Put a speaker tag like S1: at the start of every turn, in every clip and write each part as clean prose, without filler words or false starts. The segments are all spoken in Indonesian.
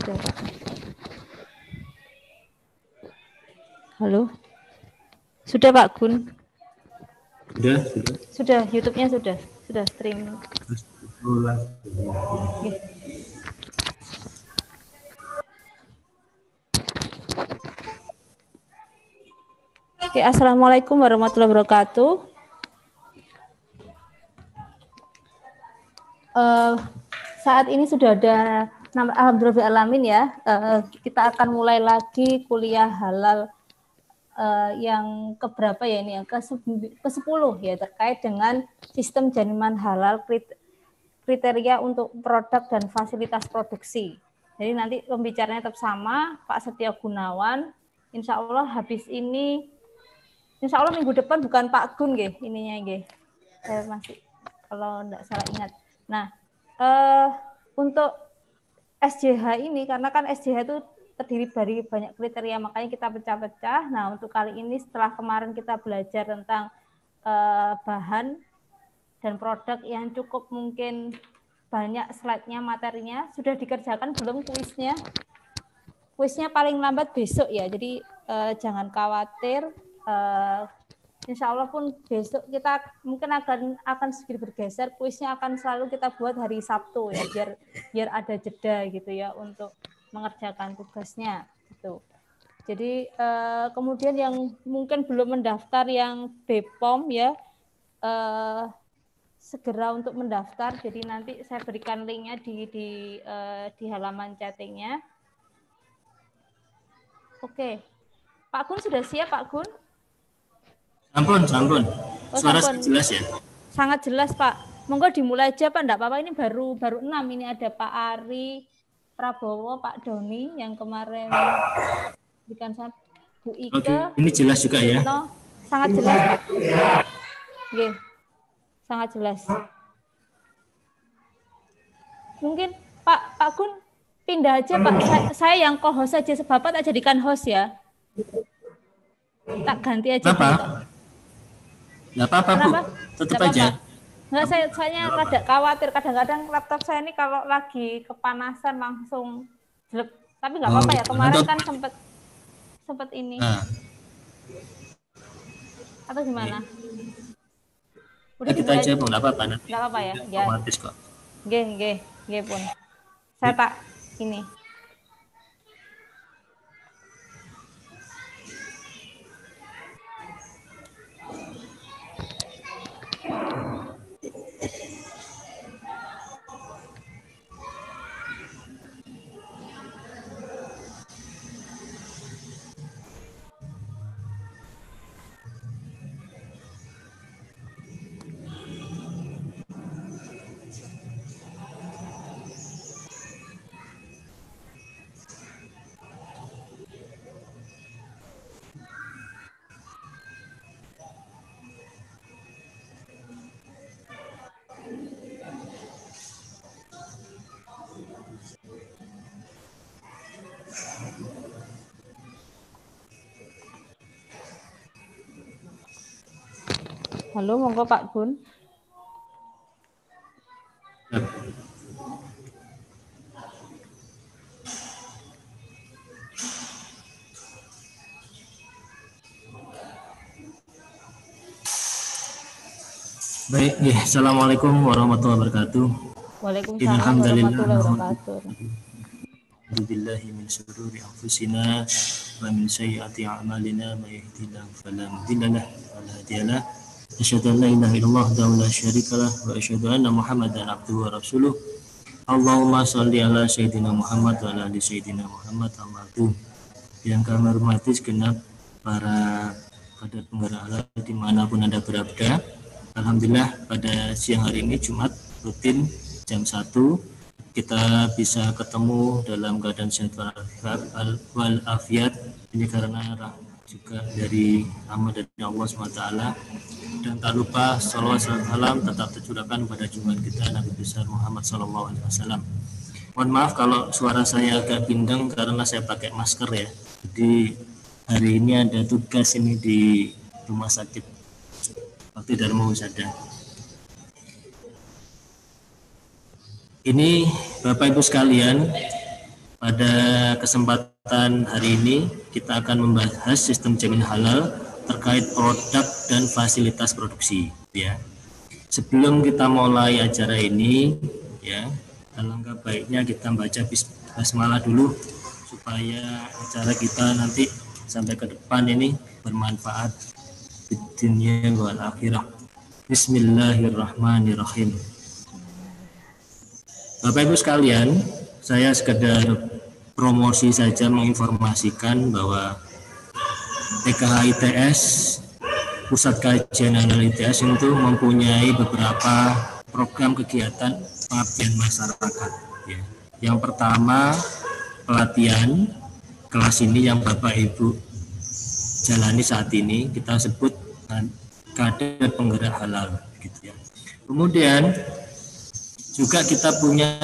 S1: sudah Pak. Halo. Sudah Pak Gun? Sudah, YouTube-nya sudah streaming. Okay. Oke, Assalamualaikum warahmatullahi wabarakatuh. Saat ini sudah ada, alhamdulillahirrahmanirrahim ya, kita akan mulai lagi kuliah halal yang keberapa ya ini, yang ke-10 ya, terkait dengan sistem jaminan halal, kriteria untuk produk dan fasilitas produksi. Jadi nanti pembicaranya tetap sama, Pak Setia Gunawan. Insya Allah habis ini, insya Allah minggu depan bukan Pak Gun nggih, ininya nggih. Saya masih kalau enggak salah ingat. Nah, untuk SJH ini, karena kan SJH itu terdiri dari banyak kriteria, makanya kita pecah-pecah. Nah, untuk kali ini setelah kemarin kita belajar tentang bahan dan produk yang cukup mungkin banyak slide-nya, materinya, sudah dikerjakan belum kuisnya? Kuisnya paling lambat besok ya, jadi jangan khawatir. Insya Allah pun besok kita mungkin akan sedikit bergeser, kuisnya akan selalu kita buat hari Sabtu ya, biar ada jeda gitu ya untuk mengerjakan tugasnya gitu. Jadi kemudian yang mungkin belum mendaftar yang BPOM ya, segera untuk mendaftar. Jadi nanti saya berikan linknya di halaman chattingnya. Oke, Pak Gun sudah siap Pak Gun?
S2: Sampun. Suara
S1: sampun.
S2: jelas ya?
S1: Sangat jelas Pak. Monggo dimulai aja Pak, enggak apa-apa, ini baru 6. Ini ada Pak Ari Prabowo, Pak Doni yang kemarin berikan saya, Bu Ike.
S2: Oke, ini jelas juga ya?
S1: No, sangat jelas Pak. Oke, sangat jelas. Mungkin Pak Gun pindah aja Pak. Saya yang co-host aja, Bapak tak jadikan host ya. Tak ganti aja.
S2: Apa? Nggak apa-apa Bu, tetap aja.
S1: Nggak, saya rada khawatir, kadang-kadang laptop saya ini kalau lagi kepanasan langsung jelek. Tapi nggak apa-apa ya, kemarin kan sempat ini. Atau gimana?
S2: Udah kita aja Bu, nggak apa-apa nanti.
S1: Nggak apa-apa ya?
S2: Otomatis kok.
S1: Nggih pun. Saya tak ini. Halo, monggo Pak Gun.
S2: Baik, ya. Assalamualaikum warahmatullahi wabarakatuh.
S1: Waalaikumsalam warahmatullahi wabarakatuh.
S2: Alhamdulillahi min syururi anfusina wa min sayyiati a'malina may yahdihillahu fala mudilla lahu wa la hadiya lahu. Asyhadu an la ilaha illallah wa la syarika lahu wa asyhadu anna Muhammadan abduhu wa rasuluh. Allahumma shalli ala sayyidina Muhammad wa ala ali sayyidina Muhammad. Alhamdulillah. Yang kami hormati segenap para kader penggerak halal dimanapun Anda berada. Alhamdulillah pada siang hari ini Jumat rutin jam 1 kita bisa ketemu dalam keadaan sehat walafiat. Ini karena juga dari rahmat dari Allah SWT. Dan tak lupa salawat salam tetap tercurahkan pada junjungan kita Nabi besar Muhammad SAW. Mohon maaf kalau suara saya agak bindeng karena saya pakai masker ya. Jadi hari ini ada tugas ini di rumah sakit Bakti Dharma Husada. Ini Bapak Ibu sekalian, Pada kesempatan hari ini kita akan membahas sistem jamin halal terkait produk dan fasilitas produksi ya. Sebelum kita mulai acara ini ya, alangkah baiknya kita baca basmalah dulu supaya acara kita nanti sampai ke depan ini bermanfaat di dunia wal akhirah. Bismillahirrahmanirrahim. Bapak Ibu sekalian, saya sekedar promosi saja menginformasikan bahwa PKH ITS, Pusat Kajian Handal ITS itu mempunyai beberapa program kegiatan pengabdian masyarakat. Ya. Yang pertama pelatihan kelas ini yang Bapak Ibu jalani saat ini kita sebut kader penggerak halal. Gitu ya. Kemudian juga kita punya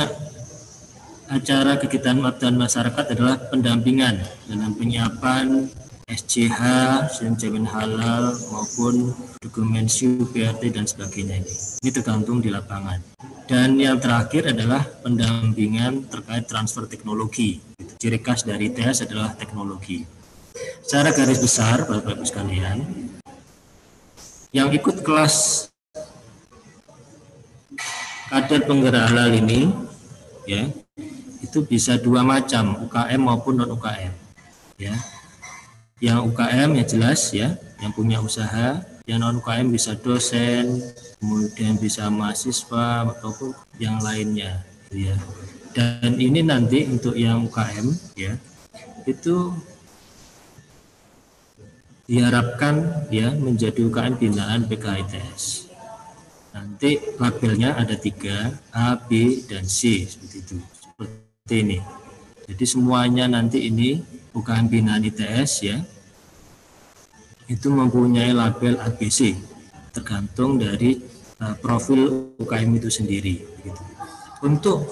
S2: acara kegiatan pengabdian masyarakat adalah pendampingan dalam penyiapan SJH, sistem jamin halal maupun dokumen SIU, PRT dan sebagainya ini. Ini tergantung di lapangan. Dan yang terakhir adalah pendampingan terkait transfer teknologi. Ciri khas dari ITS adalah teknologi. Secara garis besar, Bapak Ibu sekalian, yang ikut kelas kader penggerak halal ini, ya, itu bisa dua macam, UKM maupun non UKM. Ya, yang UKM ya jelas ya, yang punya usaha. Yang non UKM bisa dosen, kemudian bisa mahasiswa ataupun yang lainnya. Ya. Dan ini nanti untuk yang UKM ya, itu diharapkan ya menjadi UKM binaan PKITS. Nanti labelnya ada 3, A, B, dan C seperti itu. Seperti ini. Jadi semuanya nanti ini UKM binaan ITS ya. Itu mempunyai label ABC tergantung dari profil UKM itu sendiri. Begitu. Untuk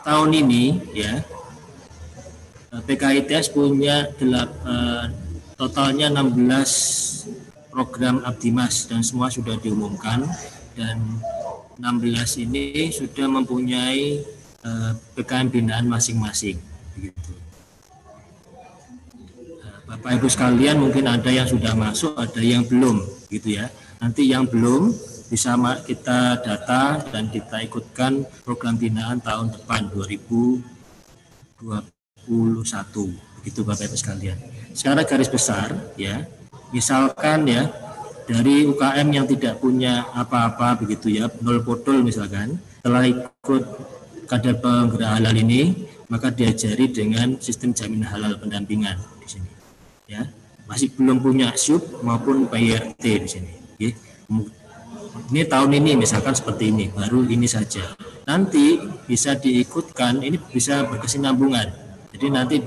S2: tahun ini ya PKITS punya totalnya 16 program Abdimas dan semua sudah diumumkan, dan 16 ini sudah mempunyai PKM binaan masing-masing. Begitu. Bapak Ibu sekalian, mungkin ada yang sudah masuk, ada yang belum, gitu ya. Nanti yang belum bisa kita data dan kita ikutkan program binaan tahun depan 2021, begitu Bapak Ibu sekalian. Secara garis besar, ya, misalkan ya dari UKM yang tidak punya apa-apa, begitu ya, nol podol misalkan, setelah ikut kader penggerak halal ini, maka diajari dengan sistem jamin halal pendampingan di sini. Ya, masih belum punya SUP maupun PRT di sini. Ya. Ini tahun ini misalkan seperti ini, baru ini saja. Nanti bisa diikutkan, ini bisa berkesinambungan. Jadi nanti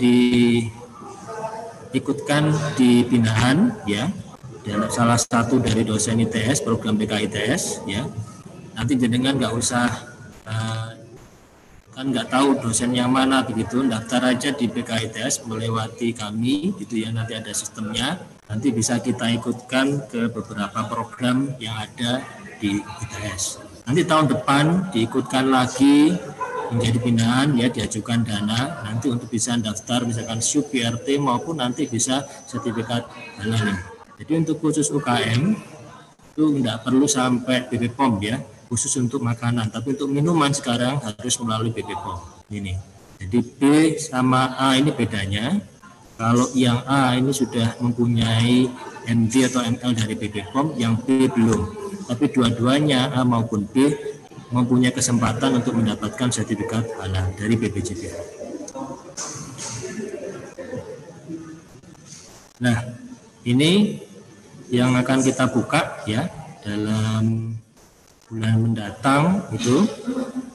S2: diikutkan di binaan, ya, dan salah satu dari dosen ITS program PKITS, ya. Nanti jenengan nggak usah kan nggak tahu dosen yang mana, begitu, daftar aja di PKITS melewati kami gitu ya, nanti ada sistemnya, nanti bisa kita ikutkan ke beberapa program yang ada di ITS. Nanti tahun depan diikutkan lagi menjadi binaan ya, diajukan dana nanti untuk bisa daftar misalkan SUP, PRT maupun nanti bisa sertifikat halal. Jadi untuk khusus UKM itu nggak perlu sampai BPOM ya, khusus untuk makanan, tapi untuk minuman sekarang harus melalui BPOM ini. Jadi B sama A ini bedanya. Kalau yang A ini sudah mempunyai MD atau ML dari BPOM, yang B belum. Tapi dua-duanya A maupun B mempunyai kesempatan untuk mendapatkan sertifikat halal dari BPJPH. Nah, ini yang akan kita buka ya dalam bulan mendatang itu.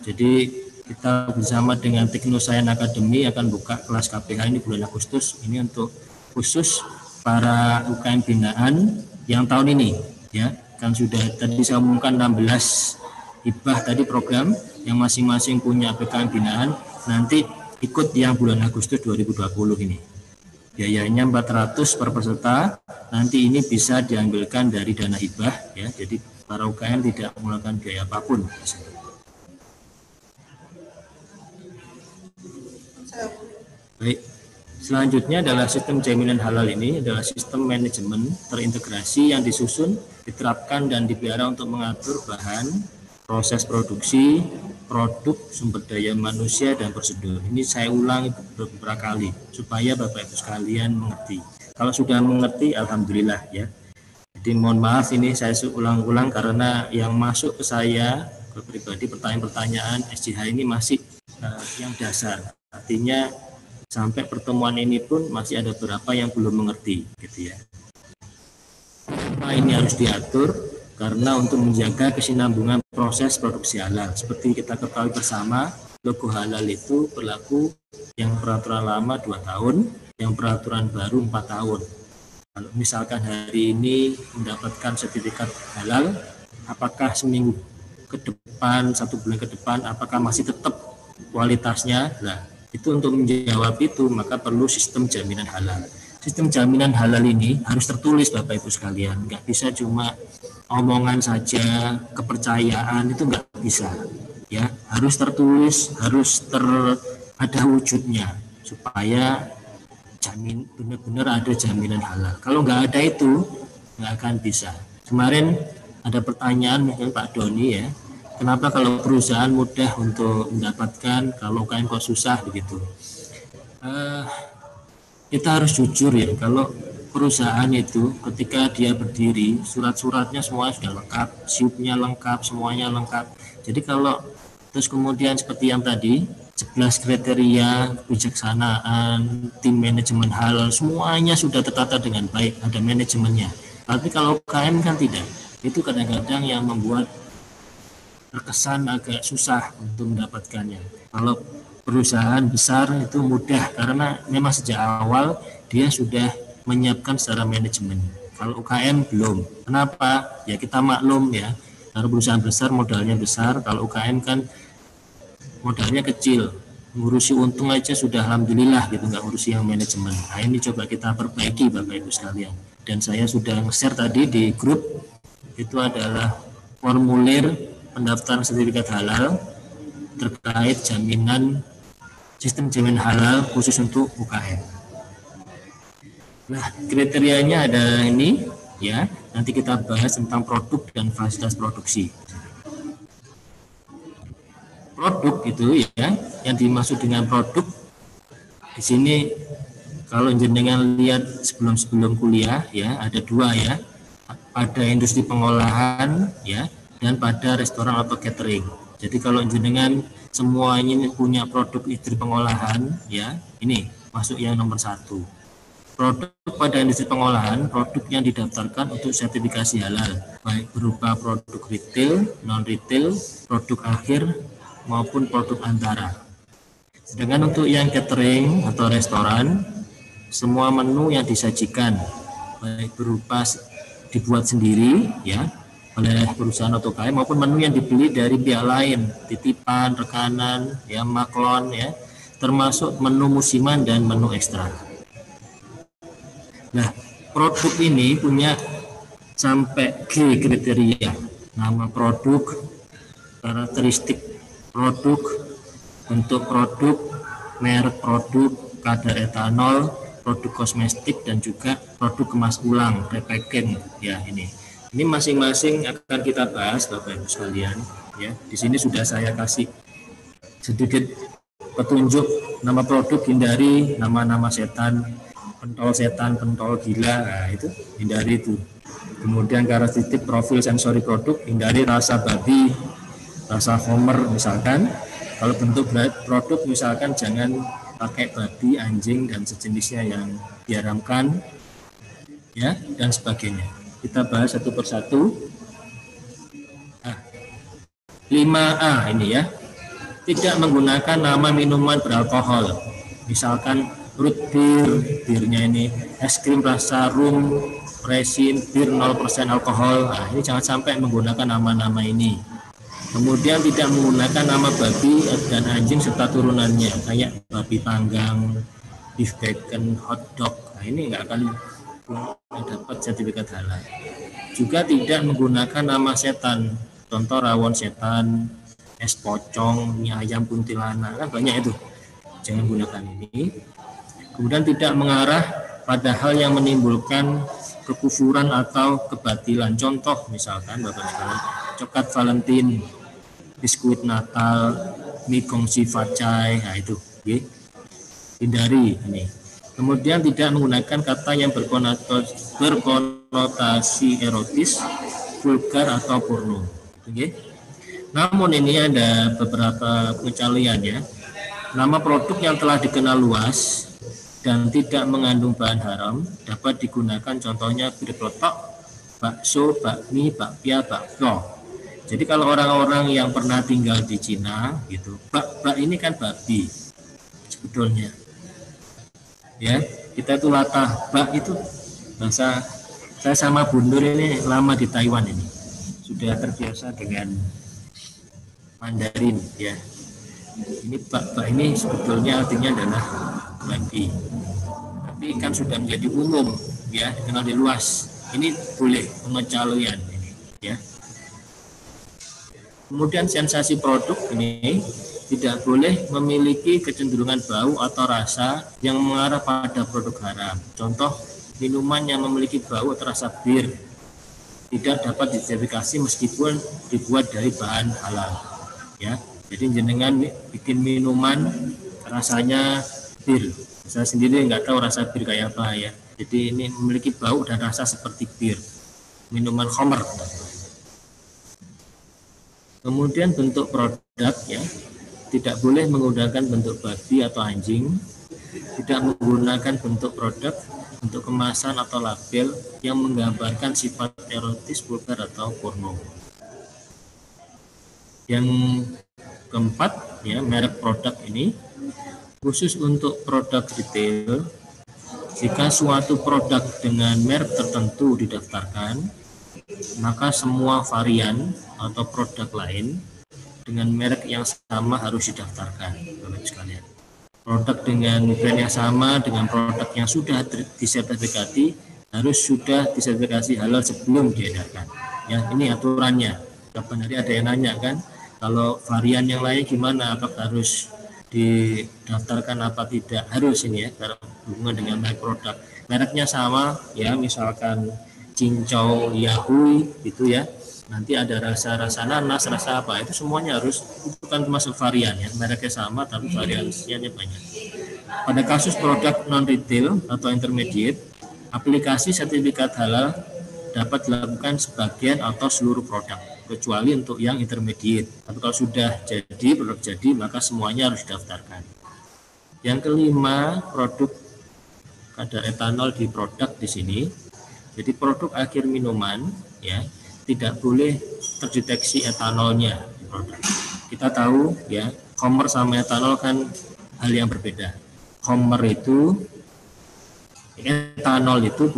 S2: Jadi kita bersama dengan Teknosains Academy akan buka kelas KPH ini bulan Agustus. Ini untuk khusus para UKM binaan yang tahun ini ya, kan sudah tadi saya umumkan 16 hibah tadi program yang masing-masing punya PKM binaan, nanti ikut yang bulan Agustus 2020 ini. Biayanya 400 per peserta, nanti ini bisa diambilkan dari dana hibah ya, jadi para UKM tidak mengeluarkan biaya apapun. Baik. Selanjutnya adalah sistem jaminan halal. Ini adalah sistem manajemen terintegrasi yang disusun, diterapkan dan dipelihara untuk mengatur bahan, proses produksi, produk, sumber daya manusia dan prosedur. Ini saya ulangi beberapa kali supaya Bapak Ibu sekalian mengerti. Kalau sudah mengerti, alhamdulillah ya. Jadi mohon maaf ini saya ulang-ulang karena yang masuk ke saya ke pribadi pertanyaan-pertanyaan SJH ini masih yang dasar. Artinya sampai pertemuan ini pun masih ada beberapa yang belum mengerti gitu ya. Nah, ini harus diatur karena untuk menjaga kesinambungan proses produksi halal. Seperti kita ketahui bersama, logo halal itu berlaku yang peraturan lama 2 tahun, yang peraturan baru 4 tahun. Kalau misalkan hari ini mendapatkan sertifikat halal, apakah seminggu ke depan, 1 bulan ke depan, apakah masih tetap kualitasnya? Nah, itu untuk menjawab itu maka perlu sistem jaminan halal. Sistem jaminan halal ini harus tertulis Bapak Ibu sekalian, nggak bisa cuma omongan saja, kepercayaan itu nggak bisa. Ya, harus tertulis, harus ada wujudnya supaya benar-benar ada jaminan halal. Kalau nggak ada itu nggak akan bisa. Kemarin ada pertanyaan mungkin Pak Doni ya. Kenapa kalau perusahaan mudah untuk mendapatkan, kalau UKM kok susah begitu? Kita harus jujur ya, kalau perusahaan itu ketika dia berdiri, surat-suratnya semua sudah lengkap, SIUP-nya lengkap, semuanya lengkap. Jadi kalau terus kemudian seperti yang tadi, 11 kriteria, kebijaksanaan, tim manajemen halal, semuanya sudah tertata dengan baik, ada manajemennya. Tapi kalau UKM kan tidak, itu kadang-kadang yang membuat terkesan agak susah untuk mendapatkannya. Kalau perusahaan besar itu mudah karena memang sejak awal dia sudah menyiapkan secara manajemen. Kalau UKM belum. Kenapa? Ya kita maklum ya. Kalau perusahaan besar modalnya besar, kalau UKM kan modalnya kecil. Ngurusi untung aja sudah alhamdulillah gitu, nggak ngurusi yang manajemen. Nah ini coba kita perbaiki Bapak Ibu sekalian. Dan saya sudah nge-share tadi di grup, itu adalah formulir pendaftaran sertifikat halal terkait jaminan sistem jaminan halal khusus untuk UKM. Nah, kriterianya ada ini ya. Nanti kita bahas tentang produk dan fasilitas produksi. Produk itu ya, yang dimaksud dengan produk di sini kalau jenengan lihat sebelum kuliah ya, ada 2 ya. Pada industri pengolahan ya, dan pada restoran atau catering. Jadi kalau jenengan semuanya ini punya produk industri pengolahan ya, ini masuk yang nomor 1. Produk pada industri pengolahan, produk yang didaftarkan untuk sertifikasi halal, baik berupa produk retail, non-retail, produk akhir maupun produk antara. Sedangkan untuk yang catering atau restoran, semua menu yang disajikan baik berupa dibuat sendiri ya oleh perusahaan atau UKM maupun menu yang dibeli dari pihak lain, titipan, rekanan, ya maklon ya, termasuk menu musiman dan menu ekstra. Nah, produk ini punya sampai G kriteria. Nama produk, karakteristik produk, bentuk produk, merek produk, kadar etanol, produk kosmetik dan juga produk kemas ulang, repackaging ya ini. Ini masing-masing akan kita bahas Bapak Ibu sekalian ya. Di sini sudah saya kasih sedikit petunjuk nama produk, hindari nama-nama setan, pentol gila, nah itu hindari itu. Kemudian karakteristik profil sensori produk, hindari rasa babi, rasa homer misalkan. Kalau bentuk produk misalkan jangan pakai babi, anjing dan sejenisnya yang diharamkan ya, dan sebagainya. Kita bahas satu persatu. 5A ini ya, tidak menggunakan nama minuman beralkohol, misalkan root beer, birnya ini es krim rasa rum, resin, bir 0% alkohol. Nah, ini jangan sampai menggunakan nama-nama ini. Kemudian tidak menggunakan nama babi dan anjing serta turunannya, kayak babi panggang, beef bacon, hot dog. Nah, ini nggak akan dapat sertifikat halal. Juga tidak menggunakan nama setan, contoh rawon setan, es pocong, mie ayam kuntilanak, kan banyak itu. Jangan gunakan ini. Kemudian tidak mengarah pada hal yang menimbulkan kekufuran atau kebatilan. Contoh misalkan Bapak sekalian, coklat Valentine, biskuit Natal, mie kongsi facai, nah itu hindari ini. Kemudian tidak menggunakan kata yang berkonotasi erotis, vulgar atau porno. Namun ini ada beberapa pengecualian ya. Nama produk yang telah dikenal luas dan tidak mengandung bahan haram dapat digunakan, contohnya bir peletok, bakso, bakmi, bakpia, bakpio. Jadi kalau orang-orang yang pernah tinggal di Cina gitu, bak ini kan babi sebetulnya. Ya, kita itu latah, bak itu bahasa, saya sama Bundur ini lama di Taiwan ini. Sudah terbiasa dengan Mandarin ya. Ini bak ini sebetulnya artinya adalah babi. Tapi kan sudah menjadi umum ya, dikenal di luas. Ini boleh pengecualian ini ya. Kemudian sensasi produk ini tidak boleh memiliki kecenderungan bau atau rasa yang mengarah pada produk haram. Contoh, minuman yang memiliki bau atau rasa bir tidak dapat disertifikasi meskipun dibuat dari bahan halal ya. Jadi jenengan bikin minuman rasanya bir, saya sendiri nggak tahu rasa bir kayak apa ya. Jadi ini memiliki bau dan rasa seperti bir, minuman khamr. Kemudian bentuk produk ya, tidak boleh menggunakan bentuk babi atau anjing, tidak menggunakan bentuk produk, bentuk kemasan atau label yang menggambarkan sifat erotis, vulgar atau porno. Yang keempat ya, merek produk ini khusus untuk produk retail. Jika suatu produk dengan merek tertentu didaftarkan, maka semua varian atau produk lain dengan merek yang sama harus didaftarkan, Bapak sekalian. Produk dengan brand yang sama dengan produk yang sudah disertifikasi harus sudah disertifikasi halal sebelum diedarkan. Ya, ini aturannya. Kapan hari ada yang nanya kan, kalau varian yang lain gimana, apakah harus didaftarkan apa tidak? Harus ini ya, berhubungan dengan merek produk. Mereknya sama ya, misalkan cincau yahui gitu ya. Nanti ada rasa nanas, rasa apa, itu semuanya harus, itu kan termasuk varian ya, mereknya sama tapi variasinya banyak. Pada kasus produk non retail atau intermediate, aplikasi sertifikat halal dapat dilakukan sebagian atau seluruh produk, kecuali untuk yang intermediate. Tapi kalau sudah jadi, produk jadi, maka semuanya harus didaftarkan. Yang kelima, produk kadar etanol di produk di sini. Jadi produk akhir minuman ya, tidak boleh terdeteksi etanolnya di produk. Kita tahu ya, khamr sama etanol kan hal yang berbeda. Khamr itu, etanol itu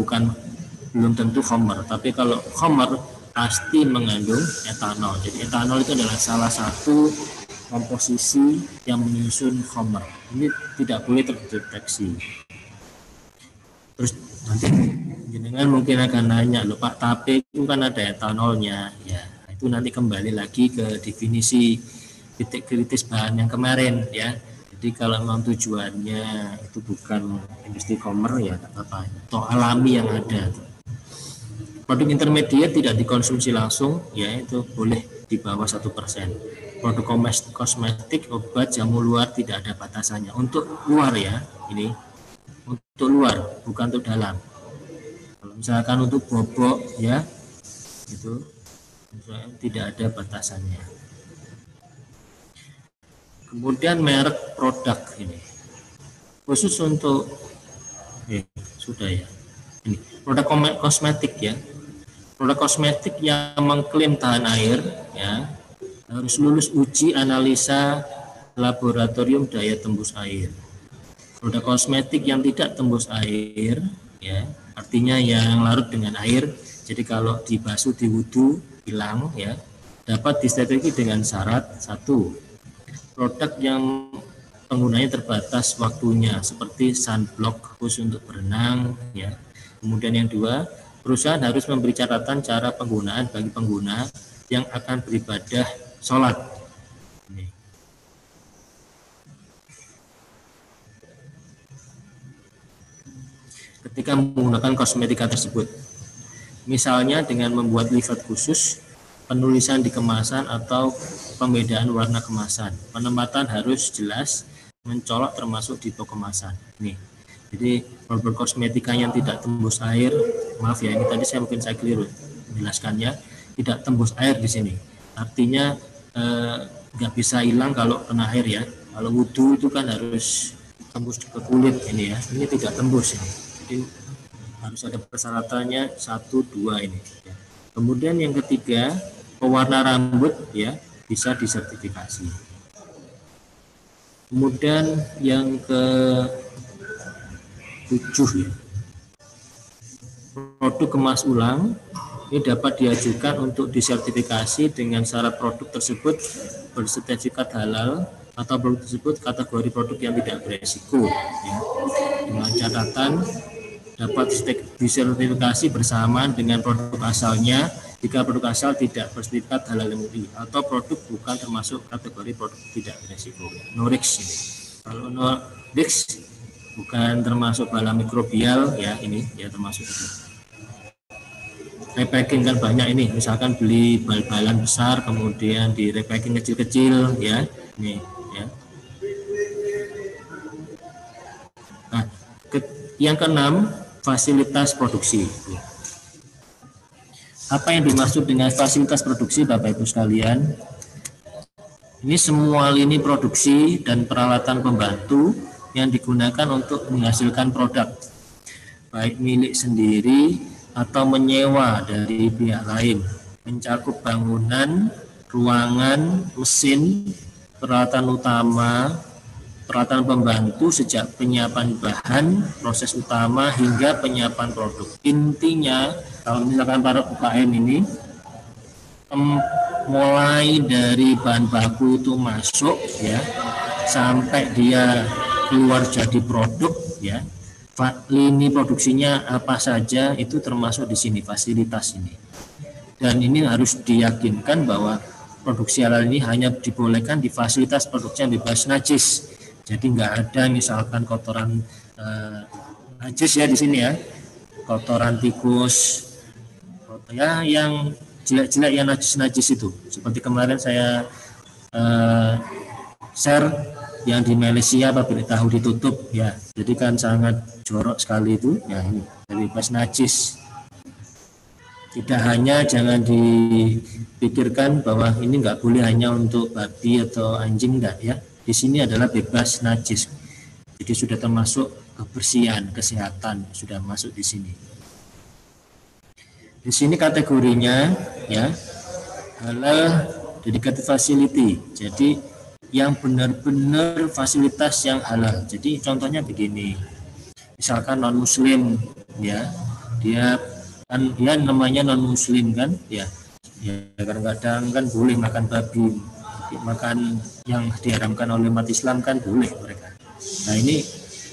S2: belum tentu khamr, tapi kalau khamr pasti mengandung etanol. Jadi etanol itu adalah salah satu komposisi yang menyusun khamr. Ini tidak boleh terdeteksi. Terus nanti jenengan mungkin akan nanya, loh Pak, tapi itu kan ada etanolnya ya. Itu nanti kembali lagi ke definisi titik kritis bahan yang kemarin ya. Jadi kalau memang tujuannya itu bukan industri khamr ya apa, atau alami yang ada. Produk intermediate tidak dikonsumsi langsung ya, itu boleh di bawah 1%. Produk kosmetik, obat, jamu luar tidak ada batasannya. Untuk luar ya, ini untuk luar, bukan untuk dalam. Kalau misalkan untuk bobok ya, itu tidak ada batasannya. Kemudian merek produk ini khusus untuk sudah ya, ini produk kosmetik ya. Produk kosmetik yang mengklaim tahan air ya harus lulus uji analisa laboratorium daya tembus air. Produk kosmetik yang tidak tembus air ya, artinya yang larut dengan air, jadi kalau dibasuh di wudu hilang ya, dapat disertifikasi dengan syarat: satu, produk yang penggunanya terbatas waktunya seperti sunblock khusus untuk berenang ya. Kemudian yang dua, perusahaan harus memberi catatan cara penggunaan bagi pengguna yang akan beribadah sholat. ketika menggunakan kosmetika tersebut. Misalnya dengan membuat leaflet khusus, penulisan di kemasan atau pembedaan warna kemasan. Penempatan harus jelas, mencolok termasuk di toko kemasan. Nih. Jadi produk kosmetika yang tidak tembus air, maaf ya, ini tadi saya keliru menjelaskannya, tidak tembus air di sini. Artinya nggak bisa hilang kalau kena air ya. Kalau wudhu itu kan harus tembus ke kulit ini ya. Ini tidak tembus ini. Jadi harus ada persyaratannya 1, 2 ini. Ya. Kemudian yang ketiga, pewarna rambut ya bisa disertifikasi. Kemudian yang ke-7 ya, produk kemas ulang ini dapat diajukan untuk disertifikasi dengan syarat produk tersebut bersertifikat halal atau produk tersebut kategori produk yang tidak beresiko ya. Dengan catatan dapat disertifikasi bersamaan dengan produk asalnya jika produk asal tidak bersertifikat halal MUI atau produk bukan termasuk kategori produk tidak beresiko. NORIX ini. Kalau NORIX bukan termasuk bala mikrobial ya, ini ya termasuk itu. Repacking kan banyak ini, misalkan beli bal-balan besar kemudian di repacking kecil-kecil ya, ini ya. Nah, yang keenam, fasilitas produksi. Apa yang dimaksud dengan fasilitas produksi Bapak Ibu sekalian? Ini semua lini produksi dan peralatan pembantu yang digunakan untuk menghasilkan produk, baik milik sendiri atau menyewa dari pihak lain, mencakup bangunan, ruangan, mesin, peralatan utama, peralatan pembantu sejak penyiapan bahan, proses utama hingga penyiapan produk. Intinya kalau misalkan para UKM ini mulai dari bahan baku itu masuk ya sampai dia keluar jadi produk ya, lini produksinya apa saja itu termasuk di sini fasilitas ini. Dan ini harus diyakinkan bahwa produksi halal ini hanya dibolehkan di fasilitas produksi yang bebas najis. Jadi nggak ada misalkan kotoran najis ya di sini ya, kotoran tikus, ya yang jelek-jelek yang najis-najis itu. Seperti kemarin saya share yang di Malaysia pabrik tahu ditutup ya, jadi kan sangat jorok sekali itu ya, ini bebas najis. Tidak hanya jangan dipikirkan bahwa ini nggak boleh hanya untuk babi atau anjing, enggak ya. Di sini adalah bebas najis. Jadi sudah termasuk kebersihan, kesehatan sudah masuk di sini. Di sini kategorinya ya halal dedicated facility. Jadi yang benar-benar fasilitas yang halal. Jadi contohnya begini. Misalkan non muslim ya, dia kan ya namanya non muslim kan ya. Ya kadang-kadang kan boleh makan babi, makan yang diharamkan oleh umat Islam kan boleh mereka. Nah ini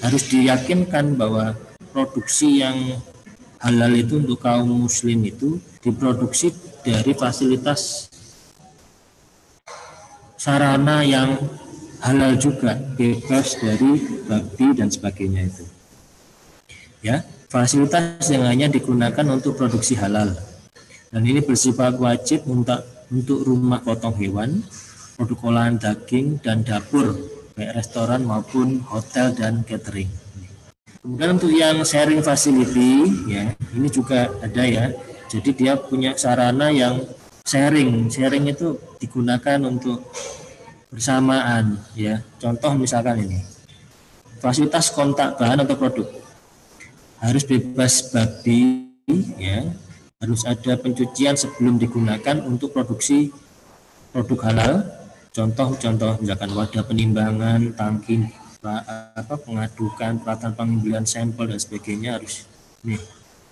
S2: harus diyakinkan bahwa produksi yang halal itu untuk kaum muslim itu diproduksi dari fasilitas sarana yang halal juga, bebas dari babi dan sebagainya itu. Ya, fasilitas yang hanya digunakan untuk produksi halal. Dan ini bersifat wajib untuk rumah potong hewan, produk olahan daging dan dapur, baik restoran maupun hotel dan catering. Kemudian untuk yang sharing facility, ya ini juga ada ya. Jadi dia punya sarana yang sharing itu digunakan untuk bersamaan, ya. Contoh misalkan ini, fasilitas kontak bahan atau produk harus bebas babi, ya. Harus ada pencucian sebelum digunakan untuk produksi produk halal. Contoh misalkan wadah penimbangan, tangki pengadukan, peralatan pengambilan sampel dan sebagainya harus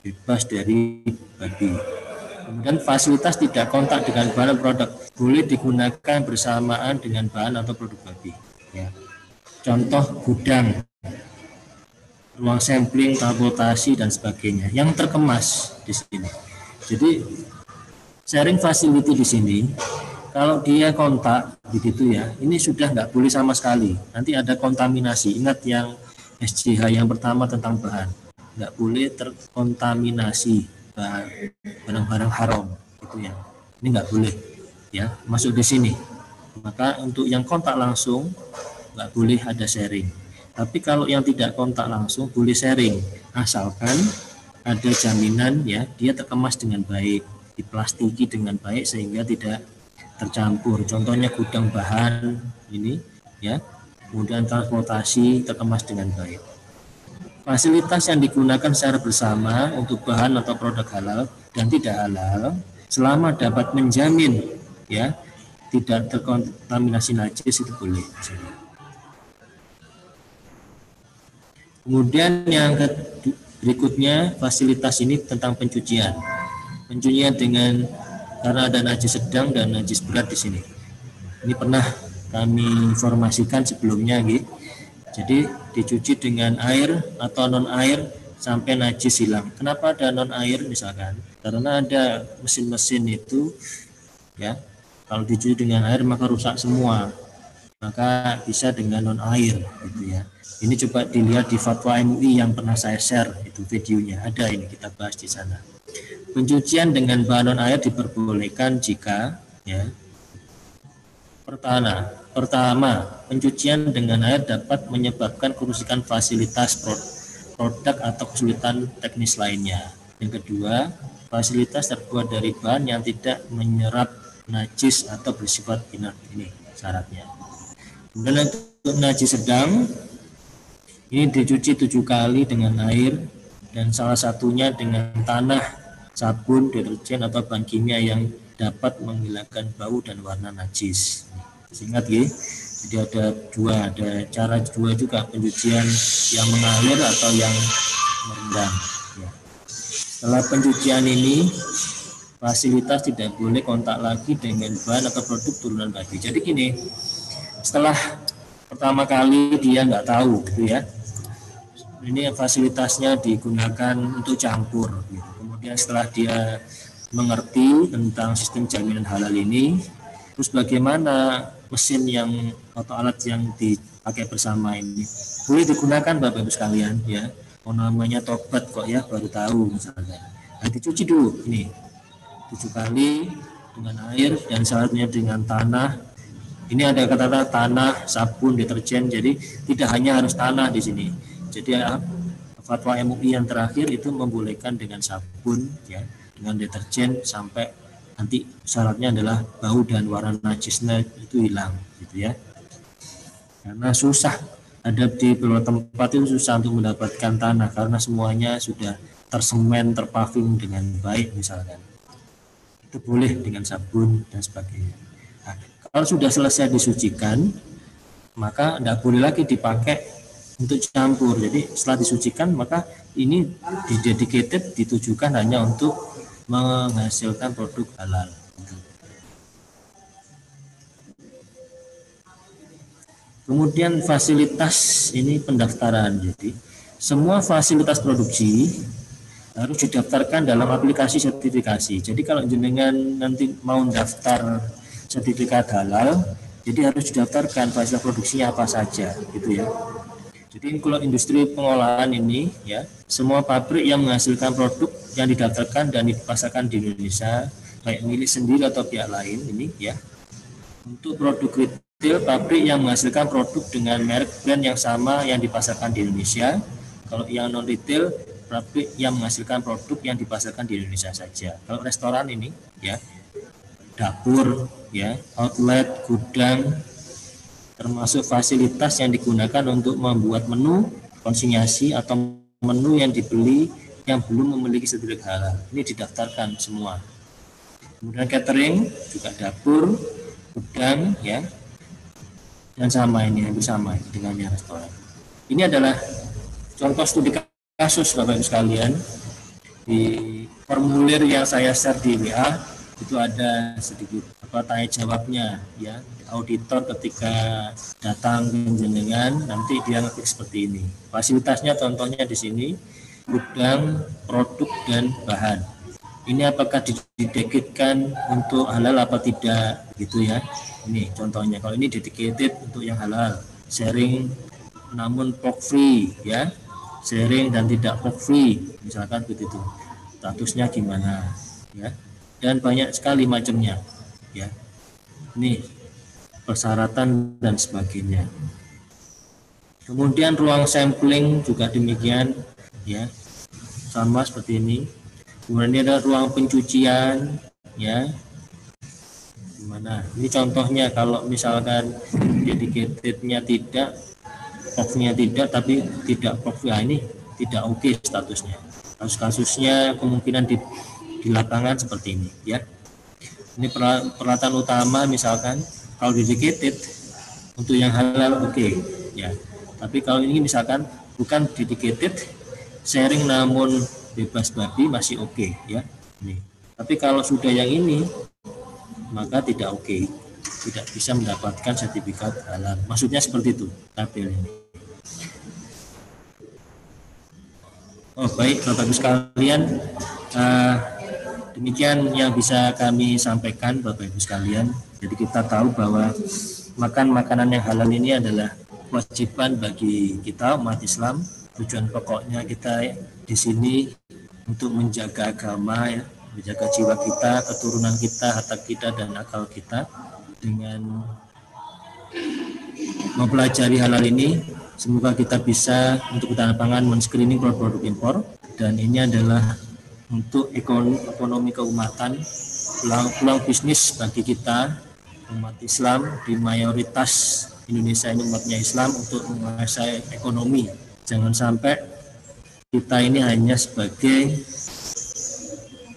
S2: bebas dari babi. Kemudian fasilitas tidak kontak dengan bahan produk boleh digunakan bersamaan dengan bahan atau produk babi. Ya. Contoh gudang, ruang sampling, transportasi dan sebagainya yang terkemas di sini. Jadi sharing facility di sini kalau dia kontak begitu ya, ini sudah nggak boleh sama sekali. Nanti ada kontaminasi. Ingat yang SJH yang pertama tentang bahan. nggak boleh terkontaminasi barang-barang haram gitu ya. Ini nggak boleh ya masuk di sini. Maka untuk yang kontak langsung nggak boleh ada sharing. Tapi kalau yang tidak kontak langsung boleh sharing, asalkan ada jaminan ya dia terkemas dengan baik, diplastiki dengan baik sehingga tidak tercampur. Contohnya gudang bahan ini ya, kemudian transportasi terkemas dengan baik. Fasilitas yang digunakan secara bersama untuk bahan atau produk halal dan tidak halal selama dapat menjamin ya tidak terkontaminasi najis itu boleh. Kemudian yang berikutnya fasilitas ini tentang pencucian. Pencucian dengan karena ada najis sedang dan najis berat di sini. Ini pernah kami informasikan sebelumnya gitu. Jadi dicuci dengan air atau non air sampai najis hilang. Kenapa ada non air misalkan? Karena ada mesin-mesin itu ya, kalau dicuci dengan air maka rusak semua. Maka bisa dengan non air gitu ya. Ini coba dilihat di fatwa MUI yang pernah saya share itu videonya. Ada ini kita bahas di sana. Pencucian dengan bahan non air diperbolehkan jika ya Pertama, pencucian dengan air dapat menyebabkan kerusakan fasilitas produk atau kesulitan teknis lainnya. Yang kedua, fasilitas terbuat dari bahan yang tidak menyerap najis atau bersifat inert. Ini syaratnya. Kemudian untuk najis sedang, ini dicuci 7 kali dengan air dan salah satunya dengan tanah, sabun, deterjen atau bahan kimia yang dapat menghilangkan bau dan warna najis. Ingat ya, jadi ada cara dua juga, pencucian yang mengalir atau yang merendam. Ya. Setelah pencucian ini, fasilitas tidak boleh kontak lagi dengan bahan atau produk turunan babi. Jadi gini, setelah pertama kali dia nggak tahu, gitu ya, ini fasilitasnya digunakan untuk campur. Gitu. Kemudian setelah dia mengerti tentang sistem jaminan halal ini, terus bagaimana mesin yang atau alat yang dipakai bersama ini boleh digunakan Bapak Ibu sekalian ya. Oh, namanya tobat kok ya, baru tahu misalnya. Nah, dicuci dulu ini 7 kali dengan air dan syaratnya dengan tanah. Ini ada kata tanah, sabun, deterjen. Jadi tidak hanya harus tanah di sini. Jadi fatwa MUI yang terakhir itu membolehkan dengan sabun ya, dengan deterjen sampai nanti syaratnya adalah bau dan warna najisnya itu hilang gitu ya. Karena susah, ada di beberapa tempat itu susah untuk mendapatkan tanah karena semuanya sudah tersemen, terpaving dengan baik misalkan. Itu boleh dengan sabun dan sebagainya. Nah, kalau sudah selesai disucikan, maka tidak boleh lagi dipakai untuk campur. Jadi setelah disucikan maka ini didedicated, ditujukan hanya untuk menghasilkan produk halal. Kemudian fasilitas ini pendaftaran. Jadi semua fasilitas produksi harus didaftarkan dalam aplikasi sertifikasi. Jadi kalau jenengan nanti mau daftar sertifikat halal, jadi harus didaftarkan fasilitas produksinya apa saja, gitu ya. Jadi kalau industri pengolahan ini ya, semua pabrik yang menghasilkan produk yang didaftarkan dan dipasarkan di Indonesia, baik milik sendiri atau pihak lain ini ya. Untuk produk retail, pabrik yang menghasilkan produk dengan merek brand yang sama yang dipasarkan di Indonesia. Kalau yang non retail, pabrik yang menghasilkan produk yang dipasarkan di Indonesia saja. Kalau restoran ini ya, dapur ya, outlet, gudang, termasuk fasilitas yang digunakan untuk membuat menu konsinyasi atau menu yang dibeli yang belum memiliki sertifikat halal. Ini didaftarkan semua. Kemudian catering juga dapur, gudang ya, dan sama ini hampir sama dengannya restoran. Ini adalah contoh studi kasus Bapak Ibu sekalian. Di formulir yang saya share di WA itu ada sedikit tanya jawabnya ya. Auditor ketika datang ke jenengan nanti dia ngetik seperti ini. Fasilitasnya contohnya di sini gudang, produk dan bahan. Ini apakah didedikatkan untuk halal apa tidak gitu ya. Ini contohnya. Kalau ini dedicated untuk yang halal, sharing namun pork free ya. sharing dan tidak free, misalkan begitu. Statusnya gimana, ya? Dan banyak sekali macamnya, ya. Ini persyaratan dan sebagainya. Kemudian ruang sampling juga demikian, ya, sama seperti ini. Kemudian ini ada ruang pencucian, ya. Gimana? Ini contohnya kalau misalkan dedicatednya tidak, off-nya tidak, tapi tidak off, ya ini tidak oke statusnya. Kasus-kasusnya kemungkinan di lapangan seperti ini, ya. Ini peralatan utama misalkan kalau dedicated untuk yang halal oke, ya. Tapi kalau ini misalkan bukan dedicated, sharing namun bebas babi masih oke, ya. Ini. Tapi kalau sudah yang ini, maka tidak oke, tidak bisa mendapatkan sertifikat halal. Maksudnya seperti itu tabel ini. Oh baik Bapak Ibu sekalian, demikian yang bisa kami sampaikan Bapak Ibu sekalian. Jadi kita tahu bahwa makan makanan yang halal ini adalah kewajiban bagi kita umat Islam. Tujuan pokoknya kita di sini untuk menjaga agama, ya, menjaga jiwa kita, keturunan kita, harta kita, dan akal kita. Dengan mempelajari halal ini, semoga kita bisa untuk ketahanan pangan men-screening produk-produk impor, dan ini adalah untuk ekonomi keumatan, peluang bisnis bagi kita umat Islam di mayoritas Indonesia ini umatnya Islam untuk menguasai ekonomi. Jangan sampai kita ini hanya sebagai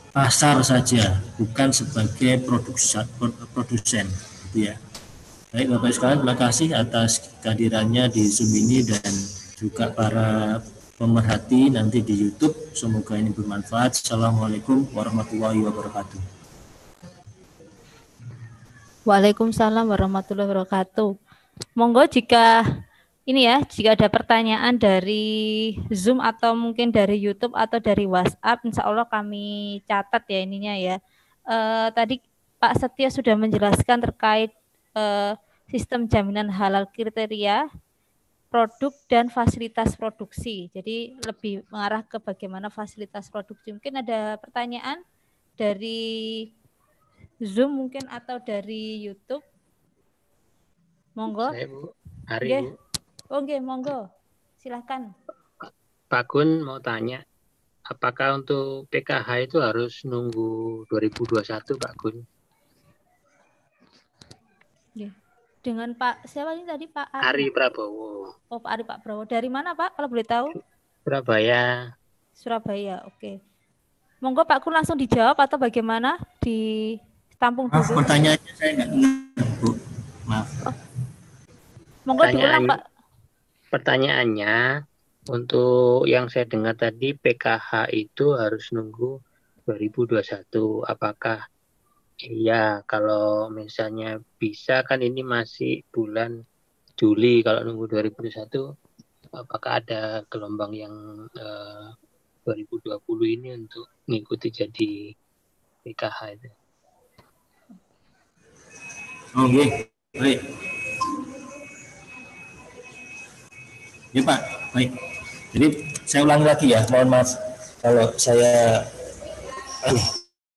S2: pasar saja, bukan sebagai produsen, gitu ya. Baik Bapak sekalian, terima kasih atas kehadirannya di Zoom ini dan juga para pemerhati nanti di YouTube. Semoga ini bermanfaat. Assalamualaikum warahmatullahi wabarakatuh.
S1: Waalaikumsalam warahmatullahi wabarakatuh. Monggo jika jika ada pertanyaan dari Zoom atau mungkin dari YouTube atau dari WhatsApp, insya Allah kami catat ya ininya ya. Tadi Pak Setia sudah menjelaskan terkait sistem jaminan halal kriteria, produk dan fasilitas produksi. Jadi lebih mengarah ke bagaimana fasilitas produksi. Mungkin ada pertanyaan dari Zoom mungkin atau dari YouTube. Monggo.
S3: Saya Bu, Ari Bu.
S1: Oke, monggo. Silahkan.
S3: Pak Gun mau tanya, apakah untuk PKH itu harus nunggu 2021 Pak Gun?
S1: Ya. Dengan Pak siapa ini tadi Pak
S3: Ari Prabowo.
S1: Oh Pak Ari Pak Prabowo. Dari mana Pak kalau boleh tahu?
S3: Surabaya.
S1: Surabaya, oke. Monggo Pak Kun langsung dijawab atau bagaimana? Ditampung dulu.
S2: Pertanyaannya saya nggak dengar Bu. Maaf.
S1: Oh. Monggo diulang Pak.
S3: Pertanyaannya, untuk yang saya dengar tadi PKH itu harus nunggu 2021. Apakah iya, kalau misalnya bisa kan ini masih bulan Juli, kalau nunggu 2021 apakah ada gelombang yang 2020 ini untuk mengikuti jadi PKH itu?
S2: Oke, baik. Ya Pak, baik. Jadi saya ulang lagi ya, mohon maaf kalau saya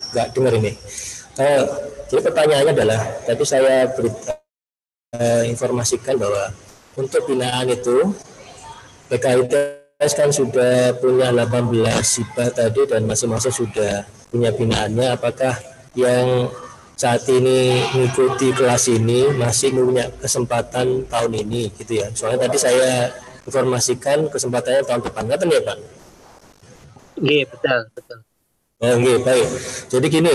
S2: nggak dengar ini. Jadi pertanyaannya adalah, tadi saya informasikan bahwa untuk binaan itu PKITS kan sudah punya 18 hibah tadi dan masing-masing sudah punya binaannya. Apakah yang saat ini mengikuti kelas ini masih punya kesempatan tahun ini gitu ya? Soalnya tadi saya informasikan kesempatannya tahun depan, ngerti ya Pak?
S3: Iya betul.
S2: Oh iya baik. Jadi gini,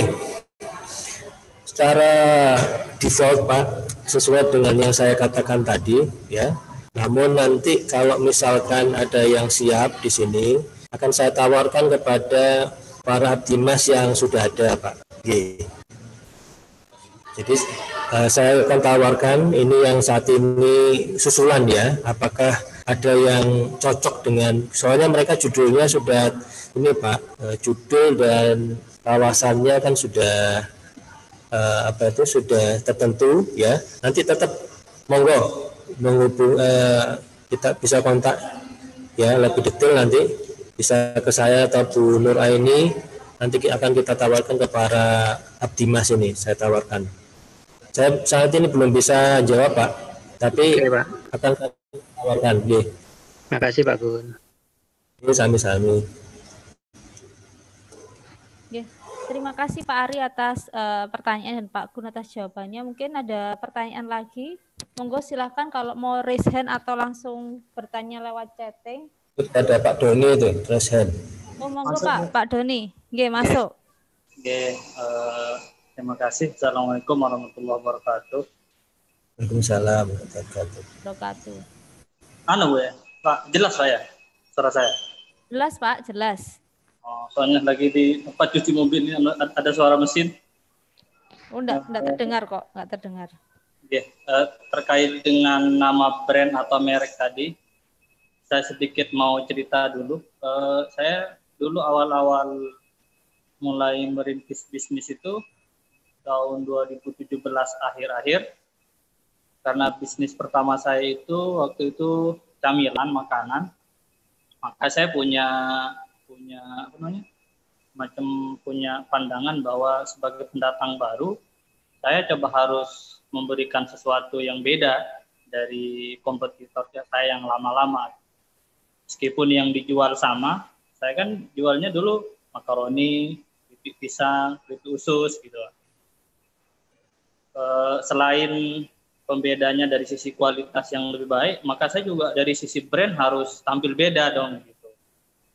S2: secara default Pak, sesuai dengan yang saya katakan tadi ya. Namun nanti kalau misalkan ada yang siap di sini, akan saya tawarkan kepada para abdimas yang sudah ada Pak. Oke. Jadi saya akan tawarkan ini yang saat ini susulan ya, apakah ada yang cocok dengan, soalnya mereka judulnya sudah ini Pak, judul dan kawasannya kan sudah sudah tertentu ya. Nanti tetap monggo menghubung, kita bisa kontak ya lebih detail nanti bisa ke saya atau Bu Nur Aini, nanti akan kita tawarkan ke para Abdimas ini, saya tawarkan. Saya saat ini belum bisa jawab Pak, tapi
S3: Oke, Pak.
S2: akan saya tawarkan.
S3: Makasih Pak Gun.
S2: Sami-sami.
S1: Terima kasih Pak Ari atas pertanyaan dan Pak Gun atas jawabannya. Mungkin ada pertanyaan lagi. Monggo silahkan kalau mau raise hand atau langsung bertanya lewat chatting.
S2: Ada Pak Doni itu, raise hand.
S1: Oh monggo Pak Doni. Nggih, masuk.
S4: Oke, terima kasih. Assalamualaikum warahmatullahi wabarakatuh.
S2: Waalaikumsalam warahmatullahi
S1: wabarakatuh.
S4: Bu ya, Pak, jelas saya, suara saya?
S1: Jelas Pak, jelas.
S4: Oh, soalnya lagi di tempat cuci mobil ini ada suara mesin.
S1: Oh, enggak terdengar kok, enggak terdengar.
S4: Oke, terkait dengan nama brand atau merek tadi, saya sedikit mau cerita dulu. Saya dulu awal-awal mulai merintis bisnis itu tahun 2017 akhir-akhir, karena bisnis pertama saya itu waktu itu camilan makanan, maka saya punya pandangan bahwa sebagai pendatang baru saya coba harus memberikan sesuatu yang beda dari kompetitor saya yang lama-lama. Meskipun yang dijual sama, saya kan jualnya dulu makaroni, keripik pisang, keripik usus gitu. Selain pembedanya dari sisi kualitas yang lebih baik, maka saya juga dari sisi brand harus tampil beda dong gitu.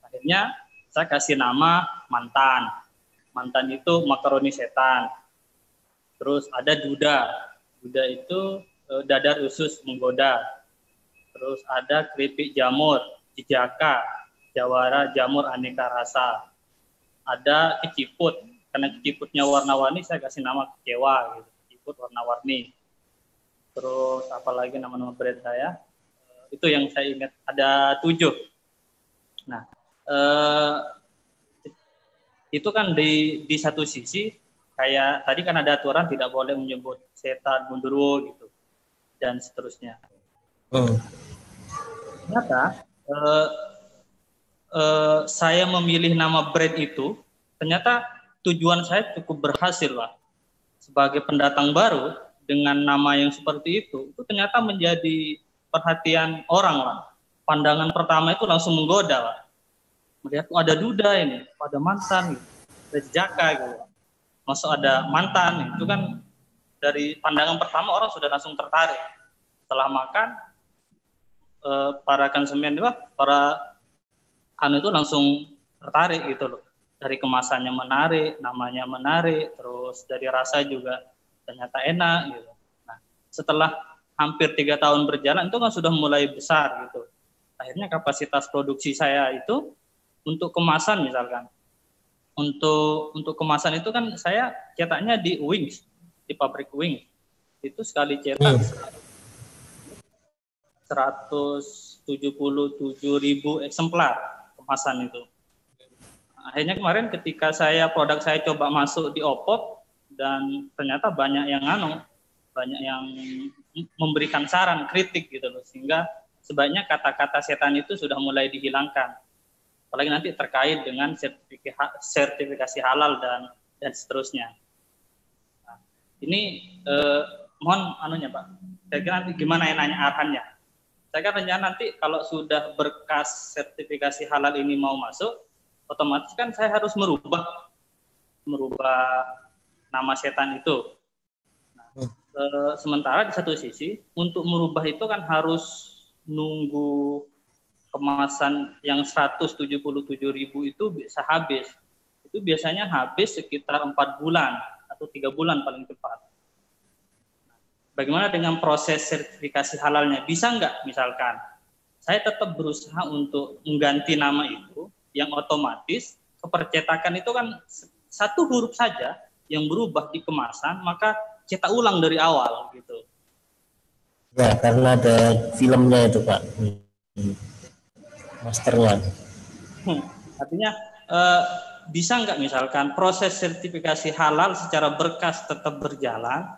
S4: Akhirnya saya kasih nama Mantan. Mantan itu makaroni setan. Terus ada Duda. Duda itu dadar usus menggoda. Terus ada keripik jamur, Jijaka, Jawara jamur aneka rasa. Ada keciput. Karena keciputnya warna-warni saya kasih nama Kecewa gitu. Keciput warna-warni. Terus apalagi nama-nama brand saya. Itu yang saya ingat ada 7. Nah, itu kan di satu sisi kayak tadi kan ada aturan tidak boleh menyebut setan, gundurwo gitu dan seterusnya. Ternyata saya memilih nama brand itu ternyata tujuan saya cukup berhasil lah. Sebagai pendatang baru dengan nama yang seperti itu ternyata menjadi perhatian orang lah. Pandangan pertama itu langsung menggoda lah. Melihat ada Duda ini, ada Mantan, ada Jaka gitu. Masuk ada Mantan, itu kan dari pandangan pertama orang sudah langsung tertarik. Setelah makan, para konsumen itu, para itu langsung tertarik gitu loh. Dari kemasannya menarik, namanya menarik, terus dari rasa juga ternyata enak gitu. Nah, setelah hampir 3 tahun berjalan itu kan sudah mulai besar gitu. Akhirnya kapasitas produksi saya itu untuk kemasan misalkan, untuk kemasan itu kan saya cetaknya di Wings, di pabrik Wings. Itu sekali cetak 177.000 eksemplar kemasan itu. Akhirnya kemarin ketika produk saya coba masuk di Opop dan ternyata banyak yang memberikan saran, kritik gitu loh, sehingga sebaiknya kata-kata setan itu sudah mulai dihilangkan. Apalagi nanti terkait dengan sertifikasi halal dan seterusnya. Nah, ini mohon Pak. Saya kira nanti gimana enaknya arahannya. Saya kan rencana nanti kalau sudah berkas sertifikasi halal ini mau masuk, otomatis kan saya harus merubah nama setan itu. Nah, sementara di satu sisi untuk merubah itu kan harus nunggu kemasan yang 177.000 itu bisa habis. Itu biasanya habis sekitar 4 bulan atau 3 bulan paling cepat. Bagaimana dengan proses sertifikasi halalnya? Bisa nggak misalkan saya tetap berusaha untuk mengganti nama itu yang otomatis kepercetakan itu kan 1 huruf saja yang berubah di kemasan, maka cetak ulang dari awal gitu.
S2: Ya, karena ada filmnya itu Pak. Masternya.
S4: Artinya bisa nggak misalkan proses sertifikasi halal secara berkas tetap berjalan,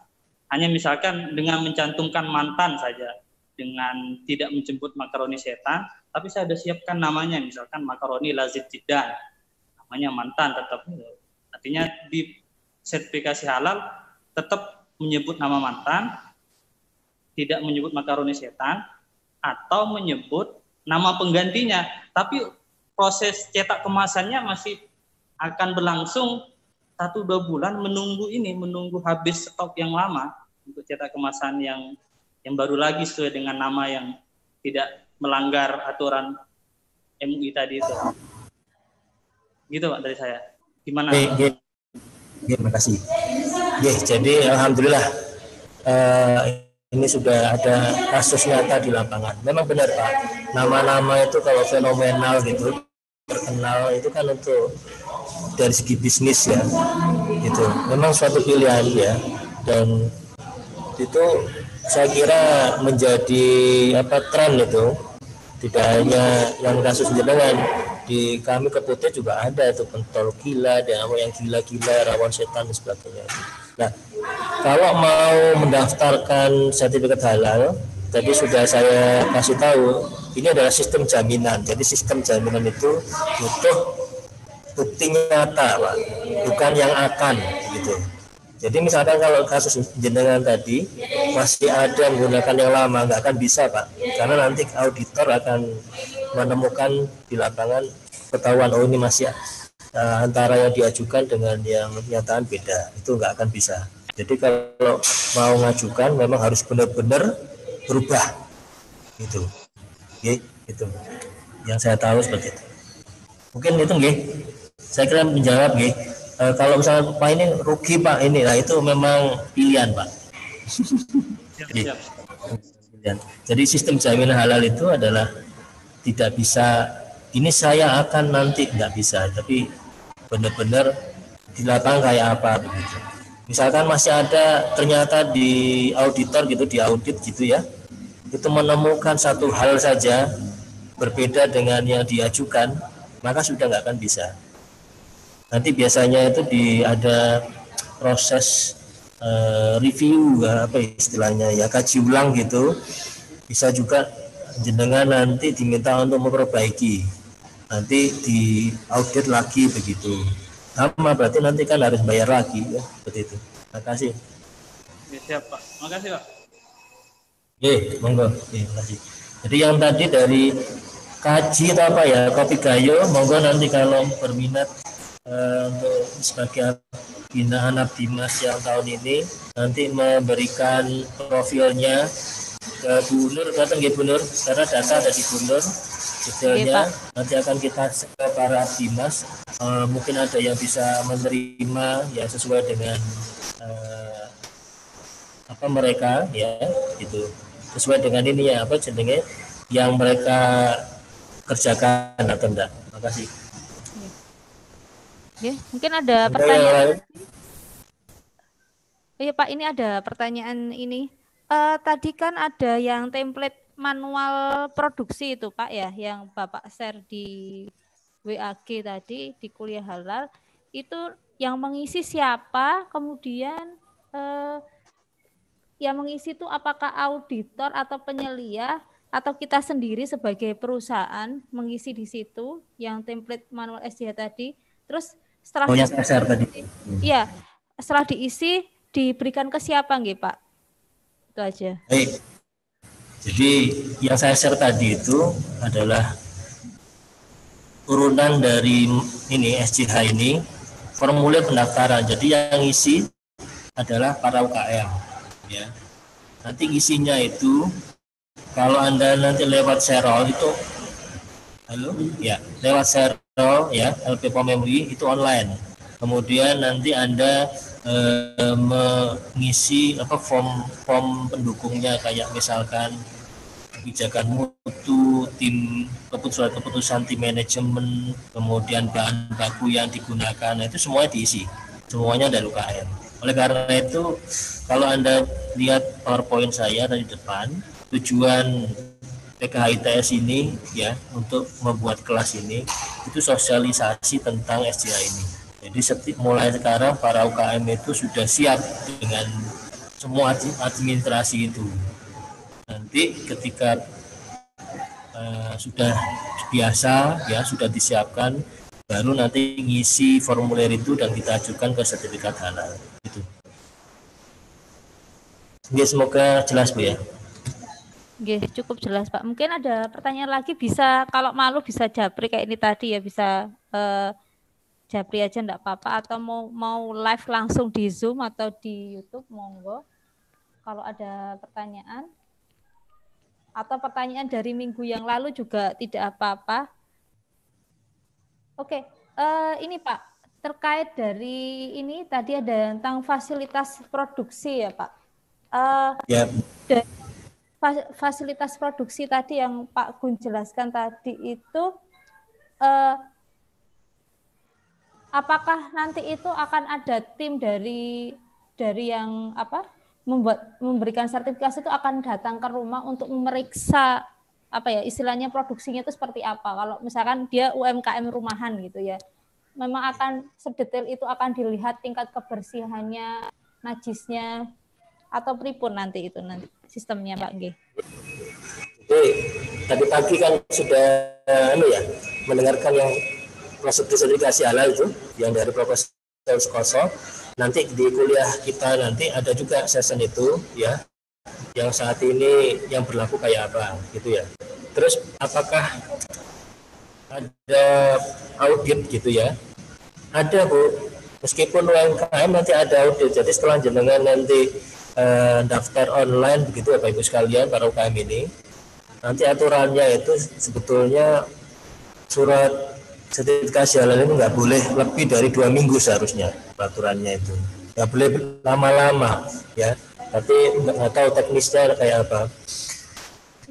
S4: hanya misalkan dengan mencantumkan Mantan saja, dengan tidak menjemput makaroni setan, tapi saya sudah siapkan namanya, misalkan makaroni lazit jidan, namanya mantan tetap. Artinya di sertifikasi halal tetap menyebut nama mantan, tidak menyebut makaroni setan, atau menyebut nama penggantinya. Tapi proses cetak kemasannya masih akan berlangsung 1-2 bulan, menunggu habis stok yang lama untuk cetak kemasan yang baru lagi sesuai dengan nama yang tidak melanggar aturan MUI tadi itu. Gitu Pak dari saya. Gimana?
S2: Terima kasih. Jadi alhamdulillah ini sudah ada kasus nyata di lapangan. Memang benar Pak, nama-nama itu kalau fenomenal gitu, terkenal itu kan untuk dari segi bisnis ya, itu memang suatu pilihan ya, dan itu saya kira menjadi tren itu. Tidak hanya yang kasus jenengan, di kami Keputih juga ada itu pentol gila dan yang gila-gila, rawan setan dan sebagainya. Nah, kalau mau mendaftarkan sertifikat halal, tadi sudah saya kasih tahu, ini adalah sistem jaminan. Jadi sistem jaminan itu butuh bukti nyata, Pak, bukan yang akan gitu. Jadi misalkan kalau kasus jenengan tadi masih ada menggunakan yang lama, nggak akan bisa Pak, karena nanti auditor akan menemukan di lapangan ketahuan oh ini masih antara yang diajukan dengan yang kenyataan beda, itu nggak akan bisa. Jadi kalau mau ngajukan memang harus benar-benar berubah, gitu. Oke, itu yang saya tahu seperti itu. Mungkin itu nggih. Saya kira menjawab nggih. Kalau misalnya Pak ini rugi Pak ini, nah itu memang pilihan Pak. Jadi sistem jaminan halal itu adalah tidak bisa. Ini saya akan nanti nggak bisa, tapi benar-benar di lapangan kayak apa begitu. Misalkan masih ada ternyata di auditor gitu, di audit gitu ya, itu menemukan satu hal saja berbeda dengan yang diajukan, maka sudah nggak akan bisa. Nanti biasanya itu ada proses review apa istilahnya ya, kaji ulang gitu. Bisa juga jenengan nanti diminta untuk memperbaiki, nanti di audit lagi begitu. Sama berarti nanti kan harus bayar lagi ya, seperti itu. Terima kasih.
S4: Siap Pak. Terima kasih Pak.
S2: Monggo. Terima kasih. Jadi yang tadi dari kaji atau apa ya, kopi gayo, monggo nanti kalau berminat untuk sebagai binaan Abdimas yang tahun ini nanti memberikan profilnya ke Bu Nur, datang ke Bu Nur, karena data ada di Bu Nur detailnya. Nanti akan kita ke para Abdimas, mungkin ada yang bisa menerima ya sesuai dengan apa mereka ya gitu, sesuai dengan ini ya apa jenenge yang mereka kerjakan atau enggak. Terima kasih.
S1: Ya, mungkin ada pertanyaan. Iya Pak, ini ada pertanyaan ini. Tadi kan ada yang template manual produksi itu Pak ya, yang Bapak share di WAG tadi di kuliah halal. Itu yang mengisi siapa? Kemudian yang mengisi itu apakah auditor atau penyelia atau kita sendiri sebagai perusahaan mengisi di situ yang template manual SJH tadi? Terus setelah iya, setelah diisi diberikan ke siapa nggih Pak? Itu aja.
S2: Jadi yang saya share tadi itu adalah turunan dari ini SJH ini, formulir pendaftaran. Jadi yang isi adalah para UKM ya. Nanti isinya itu kalau Anda nanti lewat Serol itu lewat Serol ya, LP POM MUI itu online. Kemudian nanti Anda mengisi form pendukungnya, kayak misalkan kebijakan mutu, tim keputusan tim manajemen, kemudian bahan baku yang digunakan, itu semuanya diisi, semuanya dari UKM. Oleh karena itu kalau Anda lihat PowerPoint saya dari depan, tujuan PKHITS ini ya untuk membuat kelas ini itu sosialisasi tentang SJH ini. Jadi mulai sekarang para UKM itu sudah siap dengan semua administrasi itu. Nanti ketika sudah biasa ya, sudah disiapkan, baru nanti ngisi formulir itu dan kita ajukan ke sertifikat halal. Itu. Ya, semoga jelas Bu ya.
S1: Oke, cukup jelas Pak. Mungkin ada pertanyaan lagi, bisa kalau malu bisa japri kayak ini tadi ya, bisa japri aja enggak apa-apa, atau mau live langsung di Zoom atau di YouTube, monggo. Kalau ada pertanyaan atau pertanyaan dari minggu yang lalu juga tidak apa-apa. Oke, ini Pak, terkait dari ini tadi ada tentang fasilitas produksi ya Pak.
S2: Ya.
S1: Fasilitas produksi tadi yang Pak Gun jelaskan tadi itu, apakah nanti itu akan ada tim dari yang memberikan sertifikasi itu akan datang ke rumah untuk memeriksa apa ya istilahnya produksinya itu seperti apa? Kalau misalkan dia UMKM rumahan gitu ya, memang akan sedetail itu akan dilihat tingkat kebersihannya, najisnya, atau pripun nanti itu nanti sistemnya Pak G.
S2: Jadi tadi pagi kan sudah mendengarkan yang prosedur sertifikasi halal itu yang dari Profesor Sukoso. Nanti di kuliah kita nanti ada juga session itu ya, yang saat ini yang berlaku kayak apa gitu ya. Terus apakah ada audit gitu ya? Ada Bu, meskipun UMKM nanti ada audit. Jadi setelah jenengan nanti daftar online begitu Bapak Ibu sekalian para UMKM ini, nanti aturannya itu sebetulnya surat sertifikasi halal ini nggak boleh lebih dari 2 minggu seharusnya peraturannya itu, nggak boleh lama-lama ya, tapi nggak tahu teknisnya kayak apa.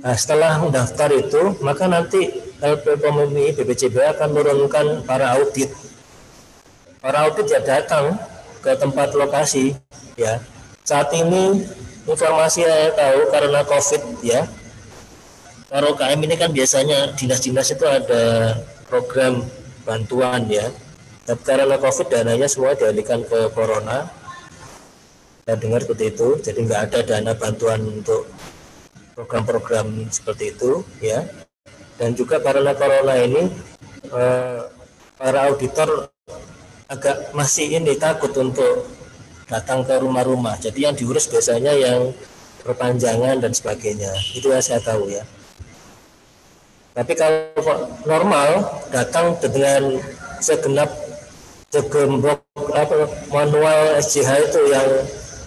S2: Nah, setelah mendaftar itu maka nanti LPPOM ini BPJB akan menurunkan para audit ya datang ke tempat lokasi ya. Saat ini informasi saya tahu karena COVID ya, para UKM ini kan biasanya dinas-dinas itu ada program bantuan ya, tapi karena COVID dananya semua dialihkan ke corona. Saya dengar seperti itu, jadi nggak ada dana bantuan untuk program-program seperti itu ya. Dan juga karena corona ini para auditor agak masih takut untuk datang ke rumah-rumah, jadi yang diurus biasanya yang perpanjangan dan sebagainya, itu yang saya tahu ya. Tapi kalau normal datang dengan segenap segembok manual SJH itu yang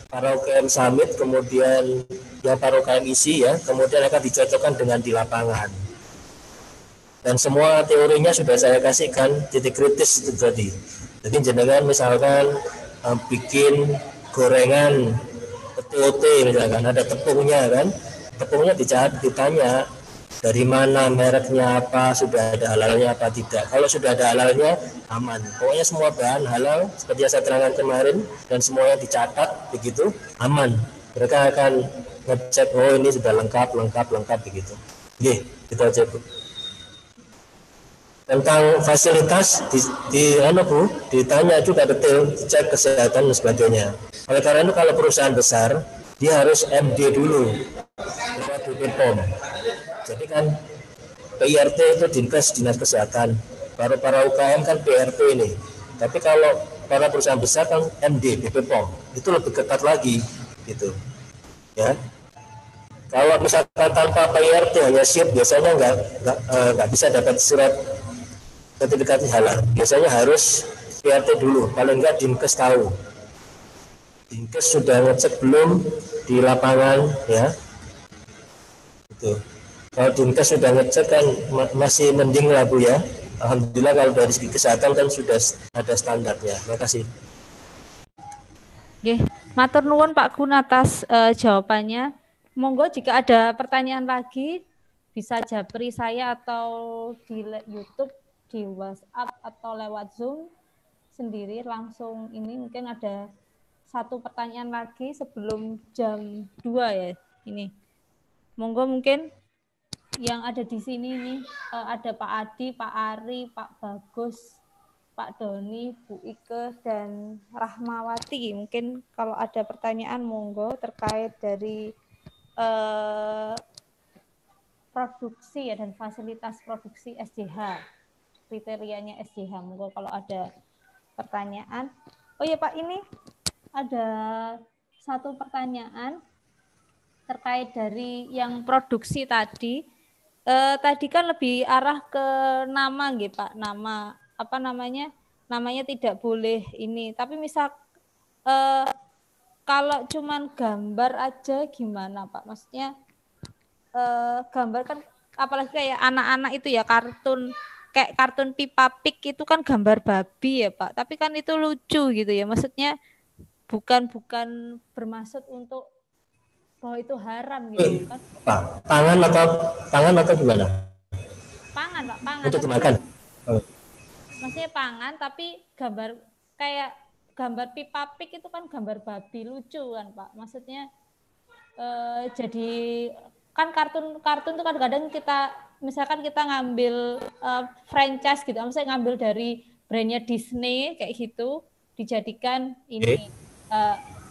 S2: para UKM Summit, kemudian yang para UKM isi ya, kemudian akan dicocokkan dengan di lapangan. Dan semua teorinya sudah saya kasihkan, titik kritis itu tadi. Jadi jenengan misalkan bikin gorengan TOT misalkan, ada tepungnya kan, tepungnya ditanya dari mana, mereknya apa, sudah ada halalnya apa tidak. Kalau sudah ada halalnya aman, pokoknya semua bahan halal seperti yang saya terangkan kemarin dan semuanya dicatat begitu aman. Mereka akan ngecek, oh ini sudah lengkap begitu. Oke, itu aja Bu. Tentang fasilitas ditanya juga detail, cek kesehatan dan sebagainya. Oleh karena itu kalau perusahaan besar dia harus MD dulu lewat BPOM. Jadi kan PIRT itu Dinas Kesehatan, para UKM kan PRT ini. Tapi kalau para perusahaan besar kan MD BPOM, itu lebih ketat lagi gitu ya. Kalau misalkan tanpa PIRT hanya SIP, biasanya nggak bisa dapat surat sertifikasi halal. Biasanya harus PIRT dulu, paling nggak Dinkes tahu. Dinkes sudah ngecek belum di lapangan ya. Itu. Kalau Dinkes sudah ngecek kan masih mending lah Bu ya. Alhamdulillah kalau dari segi kesehatan kan sudah ada standarnya. Terima kasih.
S1: Oke, matur nuwun Pak Gun atas jawabannya. Monggo jika ada pertanyaan lagi bisa japri saya atau di YouTube, di WhatsApp atau lewat Zoom sendiri langsung. Ini mungkin ada satu pertanyaan lagi sebelum jam 2 ya ini. Monggo mungkin yang ada di sini nih ada Pak Adi, Pak Ari, Pak Bagus, Pak Doni, Bu Ike, dan Rahmawati. Mungkin kalau ada pertanyaan monggo terkait dari produksi ya dan fasilitas produksi SDH, kriterianya SDH. Monggo kalau ada pertanyaan. Oh ya Pak, ini ada satu pertanyaan terkait dari yang produksi tadi. Tadi kan lebih arah ke nama gitu Pak, nama apa namanya? Namanya tidak boleh ini. Tapi misal kalau cuman gambar aja gimana Pak? Maksudnya gambar kan apalagi kayak anak-anak itu ya kartun kayak kartun Peppa Pig itu kan gambar babi ya Pak. Tapi kan itu lucu gitu ya. Maksudnya bukan bermaksud untuk bahwa itu haram gitu kan.
S2: Pangan atau gimana?
S1: Pangan Pak, pangan.
S2: Untuk dimakan.
S1: Maksudnya pangan tapi gambar kayak gambar Peppa Pig itu kan gambar babi lucu kan Pak. Maksudnya jadi kan kartun itu kadang-kadang kita misalkan kita ngambil franchise gitu, misalnya ngambil dari brandnya Disney kayak gitu dijadikan ini.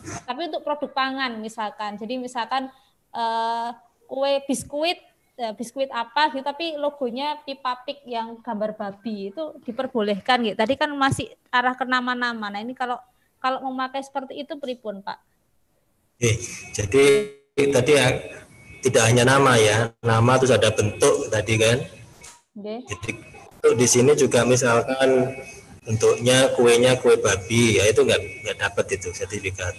S1: Tapi untuk produk pangan misalkan. Jadi misalkan kue biskuit apa gitu tapi logonya Peppa Pig yang gambar babi itu diperbolehkan gitu. Tadi kan masih arah ke nama-nama. Nah, ini kalau memakai seperti itu pripun, Pak?
S2: Jadi tadi ya tidak hanya nama ya, nama terus ada bentuk tadi kan. Jadi di sini juga misalkan bentuknya kuenya kue babi, ya itu nggak dapat itu sertifikat.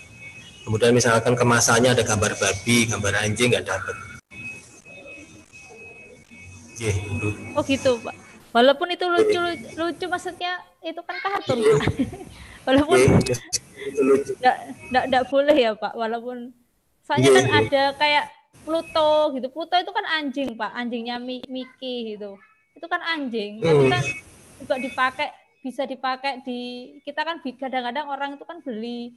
S2: Kemudian misalkan kemasannya ada gambar babi, gambar anjing nggak dapat.
S1: Oh gitu Pak. Walaupun itu lucu maksudnya itu kan kartun Pak. Walaupun nggak boleh ya Pak. Walaupun soalnya kan ada kayak Pluto gitu. Pluto itu kan anjing Pak, anjingnya Mickey gitu. Itu kan anjing, tapi kan juga bisa dipakai di kita kan kadang-kadang orang itu kan beli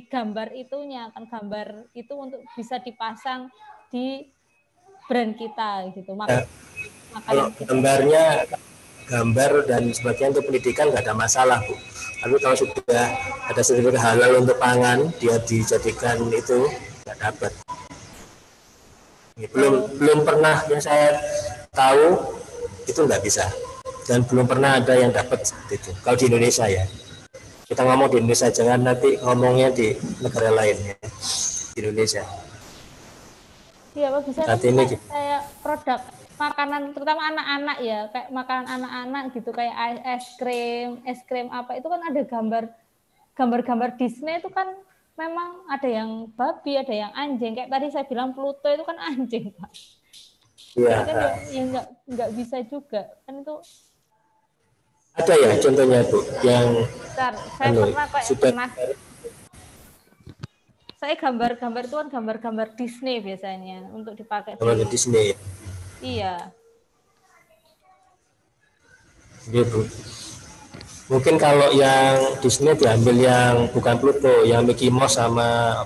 S1: gambar itunya kan gambar itu untuk bisa dipasang di brand kita gitu.
S2: Kalau gambar dan sebagainya untuk pendidikan nggak ada masalah Bu. Tapi kalau sudah ada sertifikat halal untuk pangan, dia dijadikan itu nggak dapat. Belum pernah yang saya tahu itu nggak bisa dan belum pernah ada yang dapat seperti itu. Kalau di Indonesia ya, kita ngomong di Indonesia, jangan nanti ngomongnya di negara lain ya. Di Indonesia.
S1: Iya, Pak, bisa kayak produk makanan terutama anak-anak ya, kayak makanan anak-anak gitu kayak es krim apa itu kan ada gambar Disney itu kan memang ada yang babi, ada yang anjing. Kayak tadi saya bilang Pluto itu kan anjing, Pak. Iya. Kan ya nggak bisa juga kan itu.
S2: Ada ya contohnya Bu yang
S1: saya pernah saya gambar itu kan gambar Disney biasanya untuk dipakai
S2: gambar Disney.
S1: Iya.
S2: Iya Bu. Mungkin kalau yang Disney diambil yang bukan Pluto, yang Mickey Mouse sama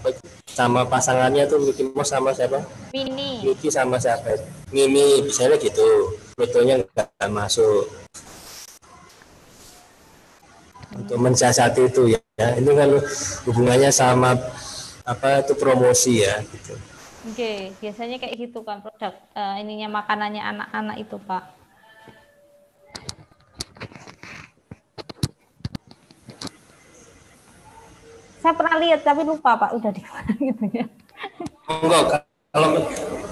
S2: pasangannya tuh Mickey Mouse sama siapa? Mickey sama siapa? Mimi, misalnya gitu. Plutonya nggak masuk. Untuk mensiasati itu ya. Ini kan hubungannya sama itu promosi ya gitu.
S1: Oke, biasanya kayak gitu kan produk ininya makanannya anak-anak itu Pak. Saya pernah lihat tapi lupa Pak udah di mana gitu ya.
S2: Enggak, kalau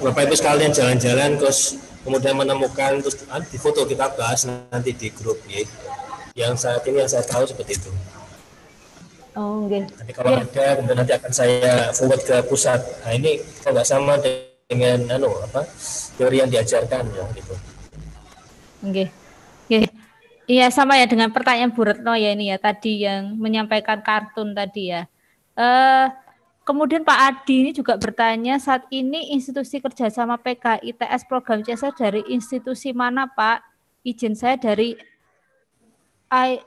S2: Bapak Ibu sekalian jalan-jalan terus kemudian menemukan terus di foto kita bahas nanti di grup ya. Yang saat ini yang saya tahu seperti itu.
S1: Oh, okay.
S2: Nanti kalau ada, kemudian nanti akan saya forward ke pusat. Nah ini kalau nggak sama dengan teori yang diajarkan ya gitu.
S1: Oke. Iya sama ya dengan pertanyaan Bu Retno ya ini ya tadi yang menyampaikan kartun tadi ya. Kemudian Pak Adi ini juga bertanya saat ini institusi kerjasama PK ITS program CSR dari institusi mana Pak? Izin saya dari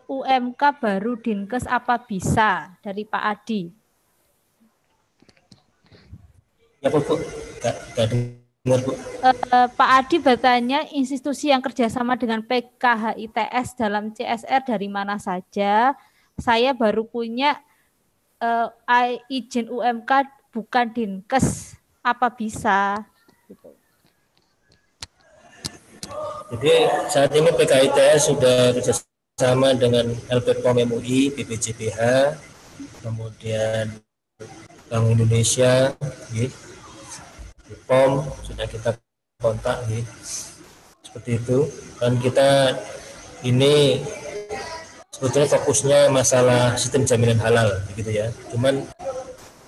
S1: UMK baru Dinkes apa bisa dari Pak Adi?
S2: Ya Bu, nggak dengar Bu.
S1: Pak Adi bertanya institusi yang kerjasama dengan PKH ITS dalam CSR dari mana saja? Saya baru punya izin UMK bukan Dinkes, apa bisa? Gitu.
S2: Jadi saat ini PKITS sudah bekerjasama dengan LPPOM MUI, BPJPH, kemudian Bank Indonesia, POM sudah kita kontak, seperti itu. Dan kita ini sebetulnya fokusnya masalah sistem jaminan halal, gitu ya. Cuman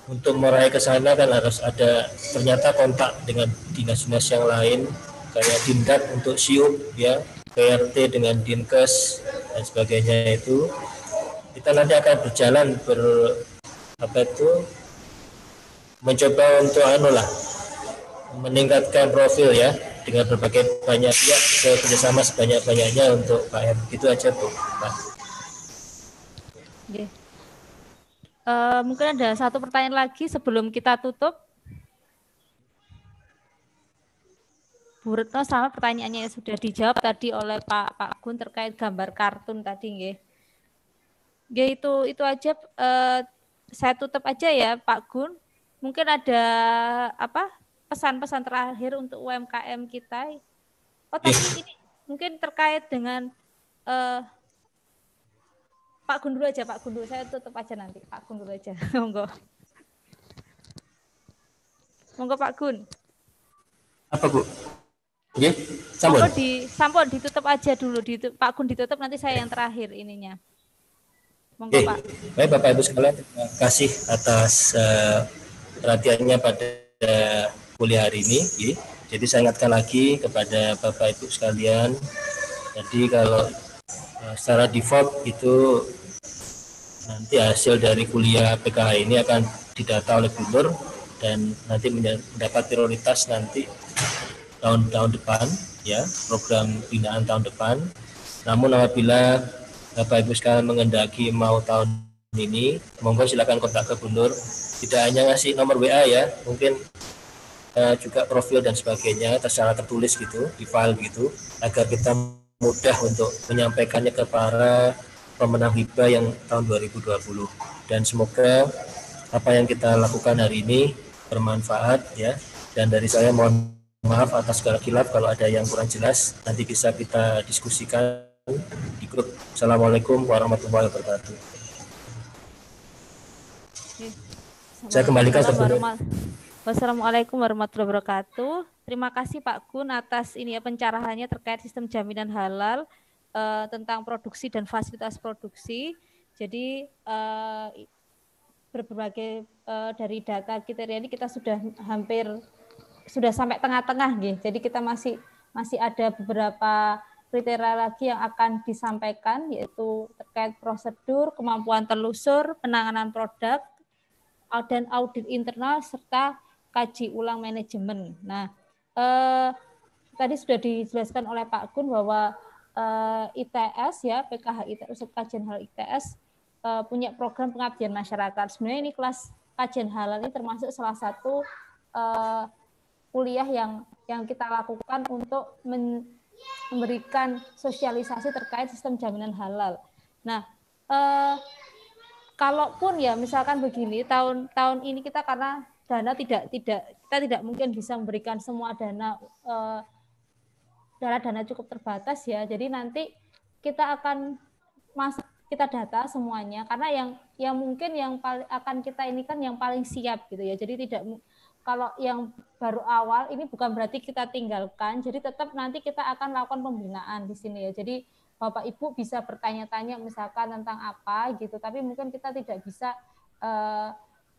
S2: untuk meraih ke sana kan harus ada ternyata kontak dengan dinas-dinas yang lain, kayak Dindak untuk SIUP, ya, PRT dengan Dinkes dan sebagainya. Itu kita nanti akan berjalan mencoba untuk meningkatkan profil ya dengan berbagai banyak pihak, kerjasama sebanyak-banyaknya untuk KM. Itu aja Bu.
S1: Okay. Mungkin ada satu pertanyaan lagi sebelum kita tutup. Bu Retno, sama pertanyaannya yang sudah dijawab tadi oleh Pak Gun terkait gambar kartun tadi, nggih. Nggih, itu aja. Saya tutup aja ya Pak Gun. Mungkin ada pesan-pesan terakhir untuk UMKM kita. Oh, tapi ini mungkin terkait dengan Pak Gun dulu aja, Pak Gun dulu. Saya tutup aja nanti. Pak Gun dulu aja. Monggo. Monggo Pak Gun.
S2: Apa Bu? Oke,
S1: sampun ditutup aja dulu. Pak Gun ditutup, nanti saya yang terakhir ininya. Monggo Pak.
S2: Baik Bapak Ibu sekalian, terima kasih atas perhatiannya pada kuliah hari ini. Jadi saya ingatkan lagi kepada Bapak Ibu sekalian, jadi kalau secara default itu nanti hasil dari kuliah PKH ini akan didata oleh gubernur dan nanti mendapat prioritas nanti tahun depan, ya, program binaan tahun depan. Namun apabila Bapak Ibu sekalian mengendaki mau tahun ini, monggo silakan kontak ke gubernur. Tidak hanya ngasih nomor WA ya, mungkin juga profil dan sebagainya secara tertulis gitu, di file gitu, agar kita mudah untuk menyampaikannya ke para pemenang hibah yang tahun 2020. Dan semoga apa yang kita lakukan hari ini bermanfaat ya. Dan dari saya mohon maaf atas segala khilaf, kalau ada yang kurang jelas nanti bisa kita diskusikan di grup. Assalamualaikum warahmatullahi wabarakatuh. Saya kembalikan ke
S1: Wassalamualaikum warahmatullahi wabarakatuh. Terima kasih Pak Gun atas pencerahannya terkait sistem jaminan halal tentang produksi dan fasilitas produksi. Jadi berbagai dari data kriteria ini kita sudah sampai tengah-tengah, gitu. Jadi kita masih ada beberapa kriteria lagi yang akan disampaikan, yaitu terkait prosedur, kemampuan telusur, penanganan produk, dan audit internal serta kaji ulang manajemen. Nah, tadi sudah dijelaskan oleh Pak Gun bahwa ITS ya, PKH ITS, kajian halal ITS punya program pengabdian masyarakat. Sebenarnya ini kelas kajian halal ini termasuk salah satu kuliah yang kita lakukan untuk memberikan sosialisasi terkait sistem jaminan halal. Nah, kalaupun ya misalkan begini, tahun ini kita karena dana kita tidak mungkin bisa memberikan semua dana cukup terbatas ya. Jadi nanti kita akan kita data semuanya, karena yang mungkin yang akan kita ini kan yang paling siap gitu ya. Jadi kalau yang baru awal ini bukan berarti kita tinggalkan. Jadi tetap nanti kita akan lakukan pembinaan di sini ya. Jadi Bapak Ibu bisa bertanya-tanya misalkan tentang apa gitu, tapi mungkin kita tidak bisa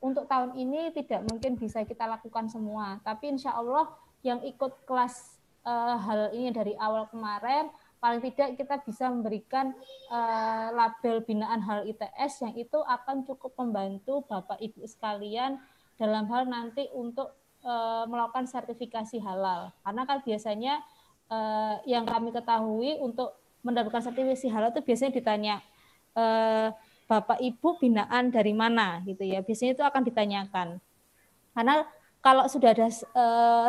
S1: untuk tahun ini tidak mungkin bisa kita lakukan semua. Tapi insya Allah yang ikut kelas hal ini dari awal kemarin, paling tidak kita bisa memberikan label binaan hal ITS yang itu akan cukup membantu Bapak Ibu sekalian dalam hal nanti untuk melakukan sertifikasi halal. Karena kan biasanya yang kami ketahui untuk mendapatkan sertifikasi halal itu biasanya ditanya Bapak Ibu binaan dari mana gitu ya. Biasanya itu akan ditanyakan. Karena kalau sudah ada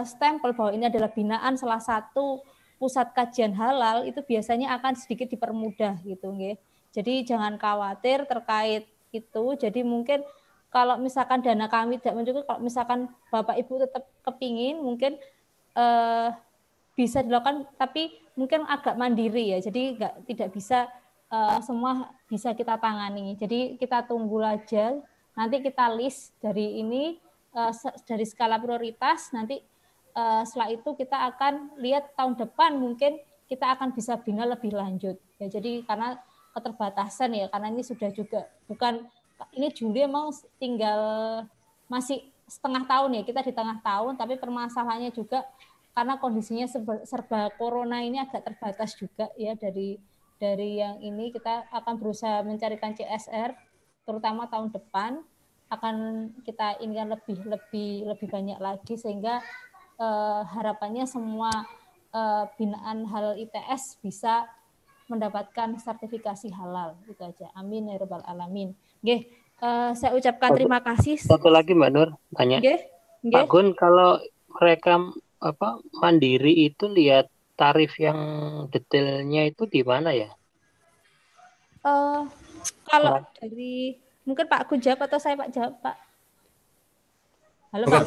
S1: stempel bahwa ini adalah binaan salah satu pusat kajian halal, itu biasanya akan sedikit dipermudah gitu nggih. Jadi jangan khawatir terkait itu. Jadi mungkin kalau misalkan dana kami tidak mencukupi, kalau misalkan Bapak Ibu tetap kepingin mungkin bisa dilakukan, tapi mungkin agak mandiri ya, jadi tidak bisa semua bisa kita tangani. Jadi kita tunggu aja, nanti kita list dari ini dari skala prioritas, nanti setelah itu kita akan lihat tahun depan mungkin kita akan bisa bina lebih lanjut. Ya, jadi karena keterbatasan ya, karena ini sudah juga bukan ini Juli emang tinggal masih setengah tahun ya, kita di tengah tahun, tapi permasalahannya juga karena kondisinya serba corona ini agak terbatas juga ya, dari yang ini kita akan berusaha mencarikan CSR terutama tahun depan akan kita inginkan lebih banyak lagi, sehingga harapannya semua binaan halal ITS bisa mendapatkan sertifikasi halal. Itu aja. Amin ya rabbal alamin. Nggih, saya ucapkan terima kasih.
S3: Satu lagi Mbak Nur tanya.
S1: Nggih.
S3: Pak Gun, kalau mereka mandiri itu lihat tarif yang detailnya itu di mana ya?
S1: Kalau dari mungkin Pak Gun jawab atau saya Pak jawab, Pak? Halo
S2: Pak.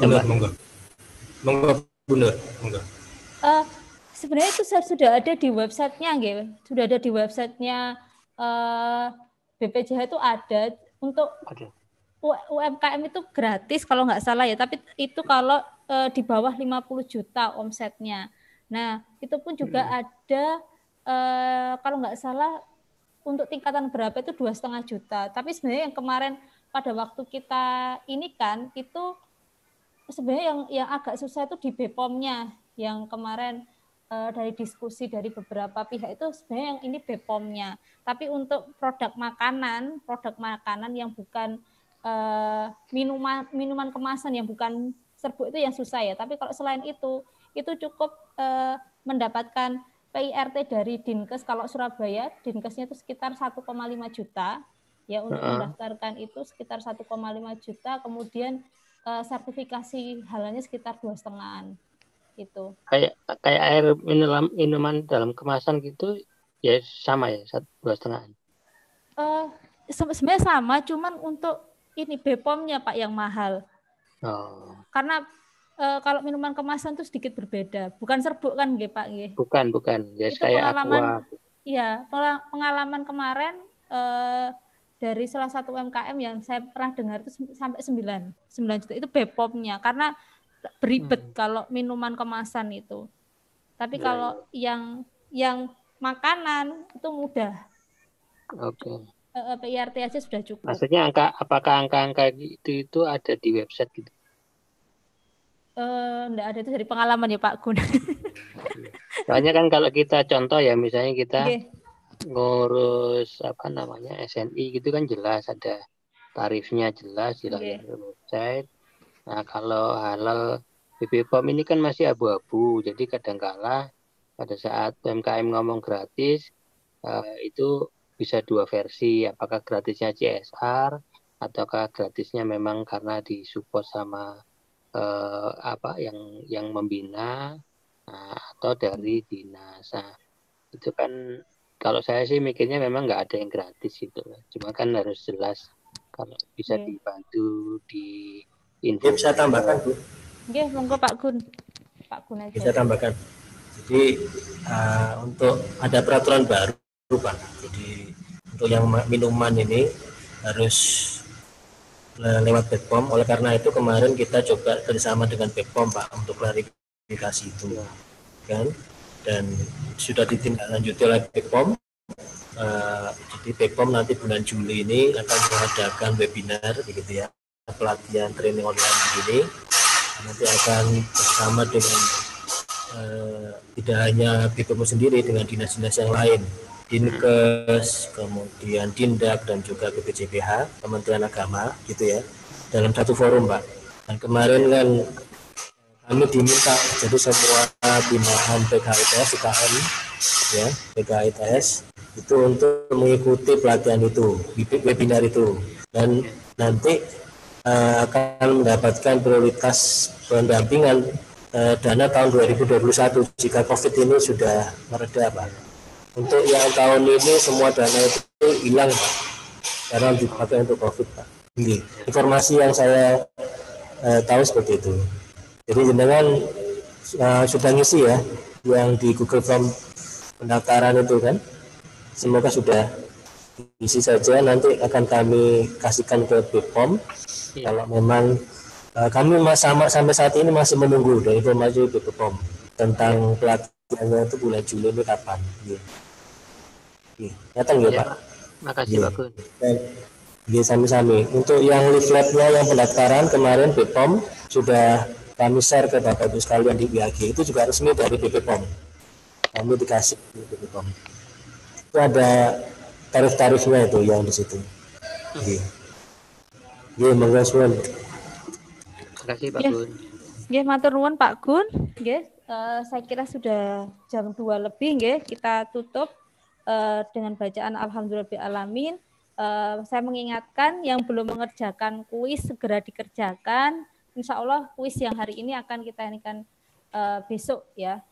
S2: Monggo, Bunda.
S1: Sebenarnya itu sudah ada di websitenya, gitu. Sudah ada di websitenya BPJH itu ada untuk UMKM itu gratis kalau nggak salah ya, tapi itu kalau di bawah 50 juta omsetnya. Nah, itu pun juga ada kalau nggak salah untuk tingkatan berapa itu 2,5 juta. Tapi sebenarnya yang kemarin pada waktu kita ini kan itu sebenarnya yang agak susah itu di BPOM-nya, yang kemarin dari diskusi dari beberapa pihak itu sebenarnya yang ini BPOM-nya. Tapi untuk produk makanan yang bukan minuman kemasan yang bukan serbuk itu yang susah ya. Tapi kalau selain itu cukup mendapatkan PIRT dari Dinkes. Kalau Surabaya, Dinkesnya itu sekitar 1,5 juta ya, untuk mendaftarkan itu sekitar 1,5 juta. Kemudian sertifikasi halalnya sekitar 2,5-an itu.
S3: Kayak air minuman dalam kemasan gitu ya, sama ya 2,5-an.
S1: Sebenarnya sama, cuman untuk ini BPOM-nya Pak yang mahal. Karena kalau minuman kemasan itu sedikit berbeda, bukan serbuk kan nggih Pak nggih?
S3: Bukan. Ya,
S1: itu
S3: kayak
S1: pengalaman
S3: aqua.
S1: Iya, pengalaman kemarin dari salah satu UMKM yang saya pernah dengar itu sampai 9 juta itu BPOM-nya, karena beribet kalau minuman kemasan itu. Tapi kalau yang makanan itu mudah.
S3: Oke.
S1: PIRT aja sudah cukup.
S3: Maksudnya apakah angka itu ada di website gitu?
S1: Enggak ada, itu dari pengalaman ya Pak Gun.
S3: Soalnya kan kalau kita contoh ya, misalnya kita ngurus SNI gitu kan jelas ada tarifnya, jelas di website. Nah, kalau halal BPOM ini kan masih abu-abu, jadi kadang-kala pada saat UMKM ngomong gratis itu bisa dua versi, apakah gratisnya CSR ataukah gratisnya memang karena disupport sama yang membina, atau dari dinas. Nah, itu kan kalau saya sih mikirnya memang nggak ada yang gratis gitu, cuma kan harus jelas kalau bisa dibantu di info.
S2: Bisa tambahkan Bu?
S1: Nggih, monggo Pak Gun. Pak Gun aja.
S2: Bisa tambahkan. Jadi untuk ada peraturan baru Pak. Jadi untuk yang minuman ini harus lewat BPOM. Oleh karena itu kemarin kita coba bersama dengan BPOM Pak untuk klarifikasi itu, kan? Dan sudah ditindaklanjuti oleh BPOM. Jadi BPOM nanti bulan Juli ini akan mengadakan webinar, begitu ya, pelatihan training online ini. Nanti akan bersama dengan tidak hanya BPOM sendiri, dengan dinas-dinas yang lain, Dinkes, kemudian Dindak, dan juga BPJPH, Kementerian Agama, gitu ya, dalam satu forum Pak. Dan kemarin kan kami diminta, jadi semua binaan PKITS, UKM, ya, PKITS, itu untuk mengikuti pelatihan itu, webinar itu, dan nanti akan mendapatkan prioritas pendampingan dana tahun 2021 jika COVID ini sudah mereda Pak. Untuk yang tahun ini semua dana itu hilang Pak, karena dipakai untuk COVID Pak. Ini informasi yang saya tahu seperti itu. Jadi jenengan sudah ngisi ya yang di Google Form pendaftaran itu kan. Semoga sudah diisi saja, nanti akan kami kasihkan ke BPOM. Kalau memang kami sampai saat ini masih menunggu dari informasi BPOM tentang pelatihannya itu bulan Juli ini kapan. Nyata nggak Pak?
S3: Makasih Pak Gun.
S2: Iya, sami-sami. Untuk yang leafletnya yang pendaftaran kemarin BPOM sudah kami share ke Bapak Ibu sekalian di WAG, itu juga resmi dari BPOM. Kami dikasih di BPOM. Itu ada tarif-tarifnya itu yang di situ. Iya, monggo suwun.
S3: Terima kasih Pak Gun.
S1: Nggih, matur nuwun Pak Gun. Nggih, saya kira sudah jam 2 lebih nggih, kita tutup dengan bacaan alhamdulillahirabbil alamin. Saya mengingatkan yang belum mengerjakan kuis segera dikerjakan. Insya Allah kuis yang hari ini akan kita inikan besok ya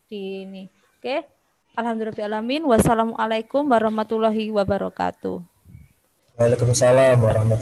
S1: di ini. Oke. Alhamdulillahirabbil alamin. Wassalamualaikum warahmatullahi wabarakatuh.
S2: Waalaikumsalam warahmatullahi wabarakatuh.